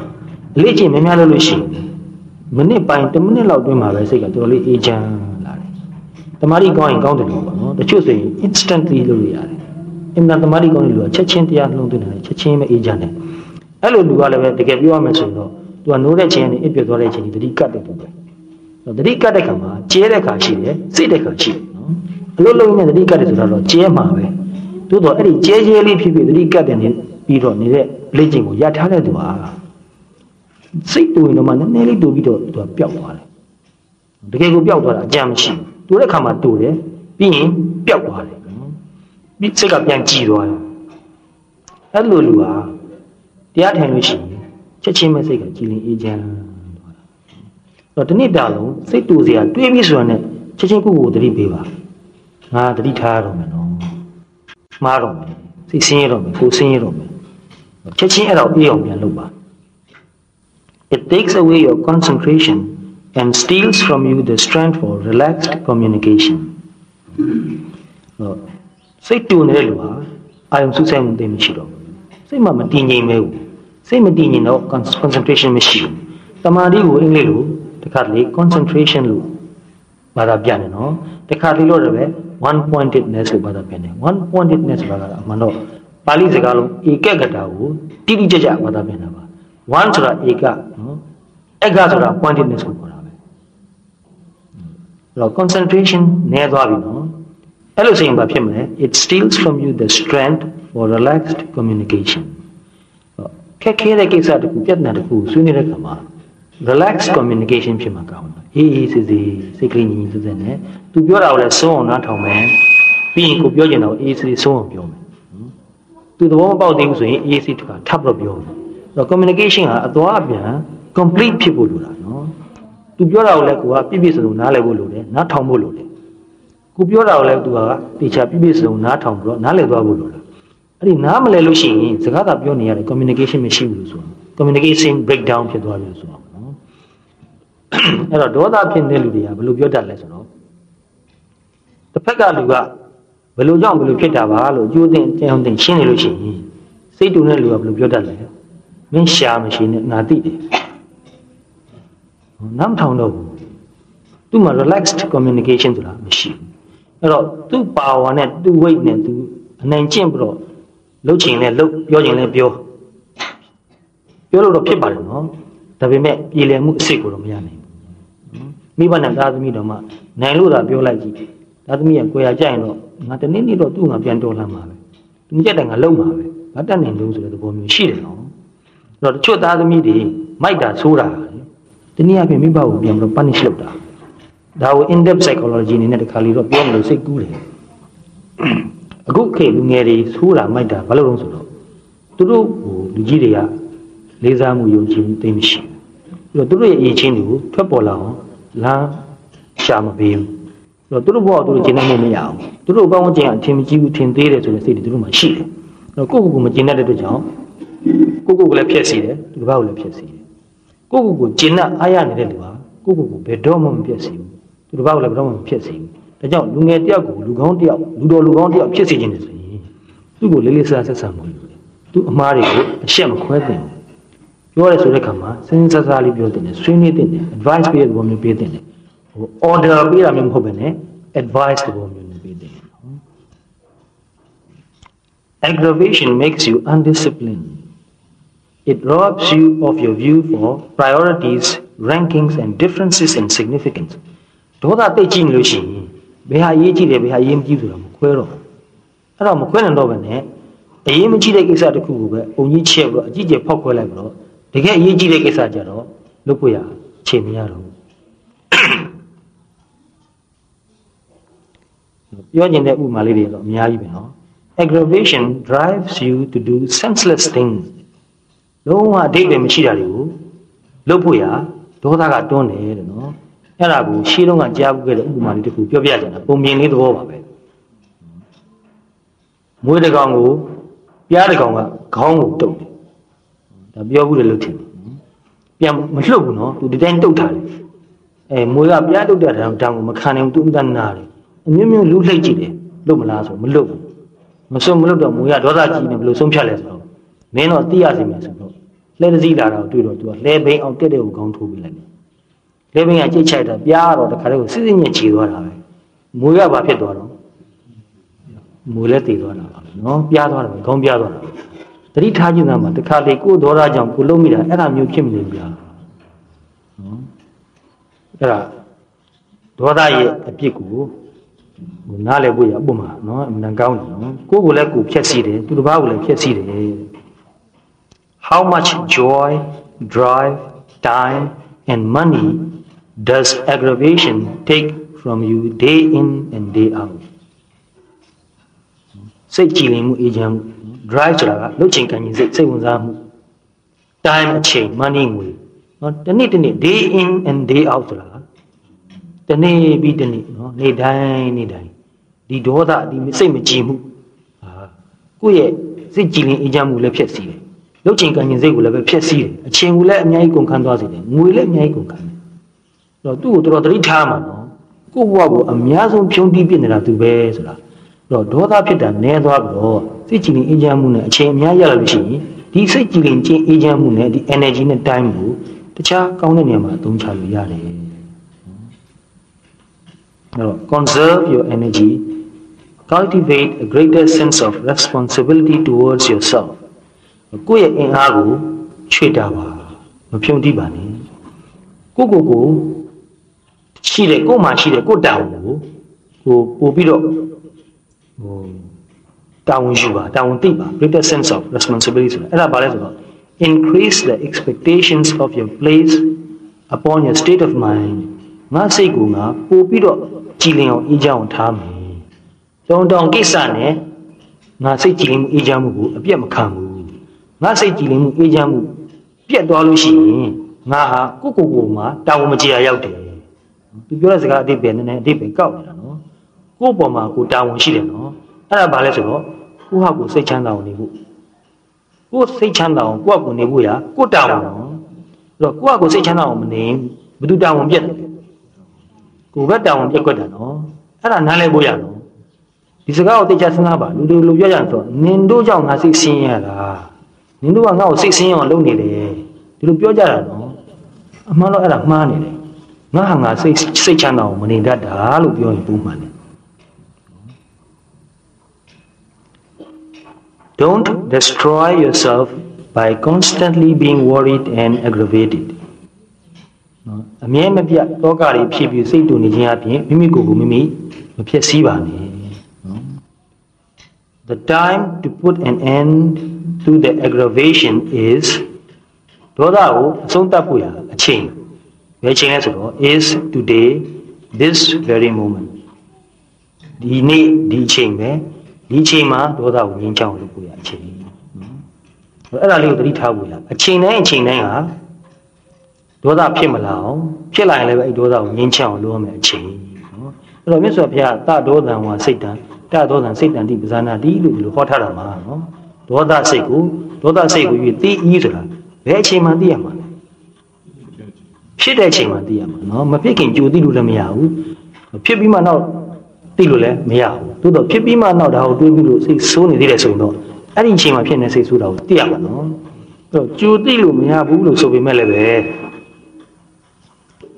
အလေးချင်းများများလုပ်လို့ရှိရင်မိနစ်ပိုင်း1မိနစ်လောက်တွင်းမှာပဲစိတ်ကတော်တော်လေးအေးချမ်းလာတယ်တမာရီကောင်းရင်ကောင်းတယ်လို့ပေါ့နော်တချို့ဆိုရင် instantly လုပ်လို့ရတယ်အမှန်တမာရီကောင်းတဲ့လူကချက်ချင်းတရားနှလုံးသွင်းတယ်ချက်ချင်းပဲအေးချမ်းတယ်အဲ့လိုလူကလည်းပဲတကယ်ပြောရမယ်ဆိုတော့သူကနိုးတဲ့ချိန်နဲ့အပြည့်သွားတဲ့ချိန်ဒီတတိကတ်တဲ့တူပဲတတိကတ်တဲ့ခါမှာကျဲတဲ့ခါရှိတယ်စိတ်တဲ့ခါရှိတယ်နော်အလို့လုံးနဲ့တတိကတ်တယ်ဆိုတော့ကျဲမှာပဲသို့တော့အဲ့ဒီကျဲလေးဖြစ်ဖြစ်တတိကတ်တဲ့နေပြီးတော့နေတဲ့လေ့ကျင့်ကိုရထားတဲ့သူဟာစိတ်တူရင်တော့မှနည်းနည်းလေးတူပြီးတော့သူကပျောက်သွားတယ်တကယ်ကိုပျောက်သွားတာအကြမ်းမရှိဘူးတူတဲ့ခါမှာတူတယ်ပြီးရင်ပျောက်သွားတယ်ပြီးစိတ်ကပြန်ကြည်သွားတယ်အဲ့လိုလူဟာတရားထိုင်လို့ရှိရင်ချက်ချင်းပဲစိတ်ကကြည်လင်အေးချမ်းသွားတာတော့ဒီနေ့တာလုံးစိတ်တူစရာတွေးပြီးဆိုရင်ချက်ချင်းကိုယ်ကိုသတိပေးပါငါသတိထားရတော့မယ်နော်မှားတော့မယ် စိတ်ဆင်းရဲတော့မယ်ကိုယ်ဆင်းရဲတော့မယ်ချက်ချင်းအဲ့တော့အေးအောင်ပြန်လုပ်ပါ It takes away your concentration and steals from you the strength for relaxed communication စိတ်တူနေတဲ့လူဟာအာရုံစူးစိုက်မှုသိမရှိတော့စိတ်မှမတည်ငြိမ်မဲဘူးစိတ်မတည်ငြိမ်တော့ concentration မရှိဘူးတမာတိကိုအင်္ဂလိပ်လိုတခါတလေ concentration လို့ဘာသာပြန်တယ်နော်တခါတလေလို့လည်း one pointedness လို့ဘာသာပြန်တယ် one pointedness ဆိုတာကအမှန်တော့ပါဠိစကားလုံးဧကဂတကိုတိတိကျကျဘာသာပြန်တာပါ one ဆိုတာဧကနော်ဧကဆိုတာ pointedness ကိုခေါ်တာပဲအဲ့တော့ concentration နည်းသွားပြီနော်အဲ့လိုဆိုရင်ဘာဖြစ်မလဲ it steals from you the strength for relaxed communication ခက်ခဲတဲ့ကိစ္စတခုပြဿနာတခုဆွေးနွေးတဲ့အခါမှာ relaxed communication ဖြစ်မှာကောင်းတယ်အေးအေးစစ်စစ်စိတ်ကလေးညီညီစစ်စစ်နဲ့သူပြောတာကိုလည်းဆုံးအောင်နားထောင်မယ်ပြီးရင်ကိုပြောချင်တာကိုအေးစစ်ဆုံးအောင်ပြောမယ်သူသဘောမပေါက်သေးဘူးဆိုရင်အေးစစ်တခါထပ်ပြီးပြောမယ်အဲ့တော့ communication ဟာအသွားအပြန် complete ဖြစ်ဖို့လိုတာနော်သူပြောတာကိုလည်းကိုကပြည့်ပြည့်စုံစုံနားလည်ဖို့လိုတယ်နားထောင်ဖို့လိုတယ်ကိုပြောတာကိုလည်းသူကတေချာပြည့်ပြည့်စုံနားထောင်ပြီးတော့နားလည်သွားဖို့လိုတာအဲ့ဒီနားမလည်လို့ရှိရင်စကားသာပြောနေရတယ် communication မရှိဘူးလို့ဆိုတာ communication breakdown ဖြစ်သွားပြီလို့ဆိုတာနော်အဲ့တော့ဒေါသဖြစ်တဲ့လူတွေကဘယ်လိုပြောတတ်လဲဆိုတော့တစ်ဖက်ကလူကဘယ်လိုကြောင့်ဘယ်လိုဖြစ်တာပါလို့အကျိုးသိအောင်သိရှင်းနေလို့ရှိရင်စိတ်တူတဲ့လူကဘယ်လိုပြောတတ်လဲမင်းရှာမရှိနဲ့ငါသိတယ်နားမထောင်တော့ဘူးသူ့မှာ relaxed communication ဆိုတာမရှိဘူးအဲ့တော့သူ့ power နဲ့သူ့ weight နဲ့သူအနိုင်ကျင့်ပြီးတော့လှုပ်ချင်လဲလှုပ်ပြောချင်လဲပြောလို့တော့ဖြစ်ပါတယ်နော်ဒါပေမဲ့ပြည်လည်မှုအစ်စ်ကိုတော့မရနိုင်ဘူးမိဘနဲ့သားသမီးတော်မှနိုင်လို့သာပြောလိုက်ကြည့်သားသမီးကကိုယ်ရကြရင်တော့ငါတနေ့နေ့တော့သူ့ငါပြန်တော်လာမှာပဲသူမကြက်တယ်ငါလုံမှာပဲဘာတတ်နိုင်လို့ဆိုတဲ့သဘောမျိုးရှိတယ်နော်အဲ့တော့တချို့သားသမီးတွေမိုက်တာဆိုးတာတနည်းအားဖြင့်မိဘကိုပြန်ပြီးတော့ punish လုပ်တာဒါကို in depth psychology အနေနဲ့တခါလေတော့ပြောမလို့စိတ်ကူးတယ်အခုခေတ်လူငယ်တွေဆိုးတာမိုက်တာဘာလို့လဲဆိုတော့သူတို့ဟိုလူကြီးတွေကလေးစားမှုယုံကြည်မှုသိမရှိဘူးပြီးတော့သူတို့ရဲ့အရေးချင်းတွေကိုထွက်ပေါ်လာအောင်လမ်းရှာမပေးဘူးပြီးတော့သူတို့ဘဝသူတို့ကျင့်နိုင်မှုမရအောင်သူတို့ကောင်းကောင်းကျင့်အထင်မကြီးဘူးထင်သေးတယ်ဆိုတဲ့စိတ်တွေသူတို့မှရှိတယ်အဲ့တော့ကိုယ့်ကိုယ်ကိုမကျင့်တတ်တဲ့အတွက်ကြောင့်ကိုယ့်ကိုယ်ကိုလည်းဖျက်ဆီးတယ်သူတစ်ပါးကိုလည်းဖျက်ဆီးတယ်ကိုယ့်ကိုယ်ကိုကျင့်တတ်အားရနေတဲ့လူဟာကိုယ့်ကိုယ်ကိုဘယ်တော့မှမဖျက်ဆီးဘူးသူတစ်ပါးကိုလည်းဘယ်တော့မှမဖျက်ဆီးဘူးဒါကြောင့်လူငယ်တယောက်ကိုလူကောင်းတယောက်လူတော်လူကောင်းတယောက်ဖြစ်စေခြင်းနဲ့ဆိုရင်သူ့ကိုလေးလေးစားဆက်ဆံမှုလုပ်တယ်သူ့အမားတွေကိုအရှက်မခွဲသင့်ဘူးပြောရဲဆိုတဲ့ခါမှာစဉ်းစားစားလေးပြောသင့်တယ်ဆွေးနွေးသင့်တယ် advice ပေးတဲ့ဘုံမျိုးပေးသင့်တယ်ဟို order ပေးတာမျိုးမဟုတ်ဘဲနဲ့ advice တဲ့ဘုံမျိုးပေးသင့်တယ်နော် aggravation makes you undisciplined it robs you of your view for priorities rankings and differences in significance ဒေါသတိတ်ကြည့်နေလို့ရှိရင်ဘယ်ဟာအရေးကြီးတယ်ဘယ်ဟာအရေးမကြီးဘူးဆိုတာမခွဲတော့အဲ့တော့မခွဲနိုင်တော့ဘဲနဲ့အရေးမကြီးတဲ့ကိစ္စတစ်ခုကိုပဲအုံကြီးချက်ပြီးတော့အကြီးကျယ်ဖောက်ခွဲလိုက်ပြီးတော့တကယ်အရေးကြီးတဲ့ကိစ္စကြတော့လုပ်ဖို့ရအချိန်မရတော့ဘူးပြောကျင်တဲ့ဥပမာလေးတွေတော့အများကြီးပဲနော် aggravation drives you to do senseless things လုံးဝအဓိပ္ပာယ်မရှိတာတွေကိုလုပ်ဖို့ရဒေါသကတွန်းတယ်တဲ့နော်အဲ့ဒါကိုရှင်းတော့ကကြားဘူးခဲ့တဲ့ဥပမာလေးတစ်ခုပြောပြကြတာပုံမြင်လေးသဘောပါပဲမွေးတစ်ကောင်ကိုပြားတစ်ကောင်ကခေါင်းကိုတုပ်တယ်ဒါပြောဘူးတယ်လို့ထင်တယ်ပြန်မလှုပ်ဘူးနော်သူဒီတိုင်းတုပ်ထားတယ်မွေးကပြားတုပ်တဲ့တန်းကိုမခံနိုင်ဘူးသူအတန်းနာတယ်အမျိုးမျိုးလူလှိတ်ကြည့်တယ်လှုပ်မလားဆိုမလှုပ်ဘူးမဆုံးမလှုပ်တော့မွေးကဒေါသကြီးနေဘယ်လိုဆုံးဖြတ်လဲဆိုတော့မင်းတော့သိရစီမယ်ဆိုတော့လှဲတစည်းလာတာကိုတွေ့တော့သူကလှဲဘိန်းအောင်တက်တဲ့ကိုခေါင်းထိုးပေးလိုက်တယ်လှဲဘိန်းကကြိတ်ချိုက်တာပြားတော့တခါတည်းကိုစစ်စစ်ညစ်ချီသွားတာပဲမွေးကဘာဖြစ်သွားတော့မွေးလည်းတည်သွားတာပါနော်ပြားသွားတယ်ခေါင်းပြားသွားတာတတိထားခြင်းသားမှာတခါလေကိုယ်ဒေါသကြောင့်ကိုလုံးမိတာအဲ့ဒါမျိုးဖြစ်မနေဘူးလားနော်အဲ့ဒါဒေါသရဲ့အပြစ်ကိုနားလည်ဖို့ရပုံမှာနော်အမှန်ကောင်းတယ်နော်ကိုယ်ကိုလည်းကိုယ်ဖြက်စီးတယ်သူတစ်ပါးကိုလည်းဖြက်စီးတယ် How much joy, drive, time and money does aggravation take from you day in and day out စိတ်ကြည်လင်မှုအေးချမ်းမှု drive ဆိုတာကလှုပ်ချင်ကန်ကြီးစိတ်ဝင်စားမှု time အချိန် money ငွေနော်တနေ့ day in and day out ဆိုတာတနေ့ပြီးတနေ့နော်နေ့တိုင်းဒီဒေါသဒီစိတ်မကြည်မှု ကိုယ့်ရဲ့စိတ်ကြည်လင်အေးချမ်းမှုလည်းဖြစ်စီတယ်လုတ်ချင်ကံရင်စိတ်ကိုလည်းပဲဖြစ်စီတယ်အချိန်ကိုလည်းအများကြီးကုန်ခန်းသွားစေတယ်ငွေလည်းအများကြီးကုန်ခန်းတယ်အဲ့တော့သူ့ကိုတော်တော်သတိထားမှာနော်ကိုယ့်ဘဝကိုအများဆုံးဖြုံးတီးပြနေတာသူပဲဆိုတာအဲ့တော့ဒေါသဖြစ်တာနည်းသွားပြီးတော့စိတ်ကြည်လင်အေးချမ်းမှုနဲ့အချိန်အများရလာလို့ရှိရင်ဒီစိတ်ကြည်လင်ခြင်းအေးချမ်းမှုနဲ့ဒီ energy နဲ့ time ကိုတခြားကောင်းတဲ့နေရာမှာအသုံးချလို့ရတယ်အဲ့တော့ conserve your energy cultivate a greater sense of responsibility towards yourself ကိုယ့်ရဲ့အင်အားကိုချွေတာပါမဖြုံးတိပါနဲ့ကိုရှိတယ်ကိုမှရှိတယ်ကိုတာဝန်ကိုပို့ပြီးတော့တာဝန်ယူပါတာဝန်သိပါ greater sense of responsibility ဆိုတာအဲ့ဒါဘာလဲဆိုတော့ increase the expectations of your place upon your state of mind ငါစိတ်ကိုငါပို့ပြီးတော့ကြည်လင်အောင်အေးချမ်းအောင်ထားမယ်တောင်ကိစ္စနဲ့ငါစိတ်ကြည်လင်မှုအေးချမ်းမှုကိုအပြတ်မခံဘူးငါစိတ်ကြည်လင်မှုအေးချမ်းမှုပြတ်သွားလို့ရှိရင်ငါဟာကိုမှာတာဝန်မကျေရရောက်တယ်သူပြောတဲ့စကားအတိတ်ပဲနည်းနည်းအတိတ်ပဲကောက်နေတာနော်ကိုယ့်ပေါ်မှာကိုတာဝန်ရှိတယ်နော်အဲ့ဒါဘာလဲဆိုတော့ကိုဟာကိုစိတ်ချမ်းသာအောင်နေဖို့ကိုစိတ်ချမ်းသာအောင်ကိုယ့်ကိုနေဖို့ရကိုတာဝန်နော်အဲ့တော့ကိုယ့်ကိုစိတ်ချမ်းသာအောင်မနေဘယ်သူတာဝန်ပြတ်တယ်ကိုပဲတာဝန်ပြတ်ခွက်တာနော်အဲ့ဒါနားလဲဖို့ရနော်ဒီစကားကိုသိချစဉ်းစားပါလူတို့လိုပြောကြရင်ဆိုနင်တို့ကြောင့်ငါစိတ်ဆင်းရတာနင်တို့ကငါ့ကိုစိတ်ဆင်းအောင်လုပ်နေတယ်ဒီလိုပြောကြတာနော်အမှန်တော့အဲ့ဒါမှားနေတယ်ငါဟာငါစိတ်ချမ်းသာအောင်မနေတတ်တာလို့ပြောရင်ပုံမှန်တယ် Don't destroy yourself by constantly being worried and aggravated နော်အမြဲမပြတ်တောကတွေဖြစ်ပြီးစိတ်တူနေခြင်းအပြင်မိမိကိုယ်ကိုမိမိမဖြစ်စည်းပါနဲ့The time to put an end to the aggravation is ဒေါသကိုအဆုံးသတ်ဖို့ရအချိန်ဘယ်ချိန်လဲဆိုတော့ is today this very moment ဒီနေ့ဒီအချိန်ပဲဒီအချိန်မှာဒေါသကိုငြိမ်းချမ်းအောင်လုပ်ဖို့ရအချိန်အဲ့ဒါလေးကိုသတိထားဖို့ရအချိန်တိုင်းဟာဒေါသဖြစ်မလာအောင်ဖြစ်လာရင်လည်းအဲ့ဒေါသကိုငြိမ်းချမ်းအောင်လုပ်ရမယ်အချိန်နော်အဲ့တော့မြတ်စွာဘုရားတဒေါသံဝါစိတ်တံတဒေါသံစိတ်တံတိပဇာနာတိလို့ဒီလိုဟောထားတာမှာနော်ဒေါသစိတ်ကိုယူသိဤဆိုတာဘယ်အချိန်မှသိရမှာလဲဖြစ်တဲ့အချိန်မှသိရမှာနော်မဖြစ်ခင်ကြိုသိလို့လည်းမရဘူးဖြစ်ပြီးမှနောက်သိလို့လည်းမရဘူးသို့တော့ဖြစ်ပြီးမှနောက်ဒါကိုတွေးပြီးလို့စိတ်ဆိုးနေသေးတယ်ဆိုရင်တော့အဲ့ဒီအချိန်မှဖြစ်နေစိတ်ဆိုးတာကိုသိရမှာနော်အဲ့တော့ကြိုသိလို့မရဘူးလို့ဆိုပေမဲ့လည်းပဲ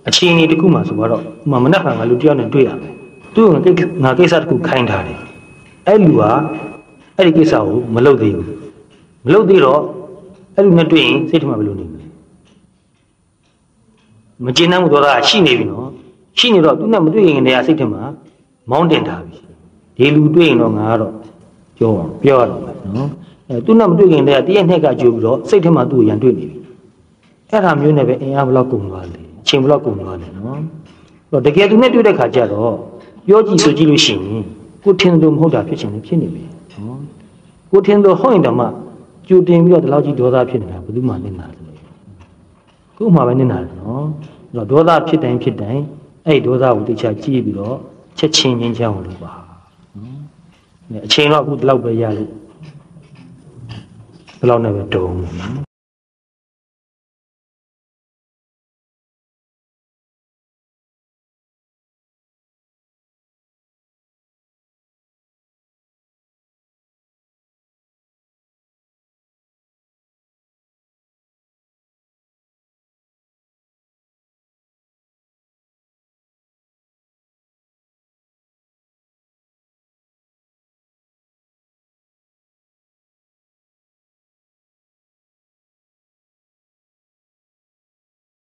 အချိန်ဒီတစ်ခုမှဆိုတော့ဥမာမနက်ဖြန်ကလူတယောက်နဲ့တွေ့ရမယ်သူ့ငါကိစ္စတစ်ခုခိုင်းထားတယ်အဲ့လူကအဲ့ဒီကိစ္စကိုမလုပ်သေးဘူးမလုပ်သေးတော့အဲ့လူနဲ့တွေ့ရင်စိတ်ထဲမှာဘယ်လိုနေမလဲမကျေနပ်မှုတော့ရှိနေပြီနော်ရှိနေတော့သူနဲ့မတွေ့ရင်တည်းကစိတ်ထဲမှာမောင်းတင်ထားပြီဒီလူတွေ့ရင်တော့ငါကတော့ပြောရတော့မယ်နော်အဲသူနဲ့မတွေ့ရင်တည်းကတရက်နှစ်ကကြိုးပြီးတော့စိတ်ထဲမှာသူ့ကိုရန်တွေ့နေပြီအဲ့ဒါမျိုးနဲ့ပဲအင်အားဘလောက်ကုန်သွားလဲအချိန်ဘလောက်ကုန်သွားလဲနော်အဲ့တော့တကယ်သူနဲ့တွေ့တဲ့ခါကျတော့ပြောကြည့်ဆိုကြည့်လို့ရှိရင်ကိုထင်လို့မဟုတ်တာဖြစ်ချင်တယ်ဖြစ်နေပြီနော်ကိုထင်လို့ဟုတ်ရင်တော့မှကြိုတင်ပြီးတော့ဒီလောက်ကြီးဒေါသဖြစ်နေတာဘယ်သူမှနစ်နာတယ်ကို့မှာပဲနစ်နာတယ်နော်အဲ့တော့ဒေါသဖြစ်တိုင်းအဲ့ဒေါသကိုသိချကြည့်ပြီးတော့ချက်ချင်းငြင်းချအောင်လုပ်ပါနော်အချိန်တော့အခုဒီလောက်ပဲရလို့ဘယ်လောက်နဲ့ပဲတုံးနော်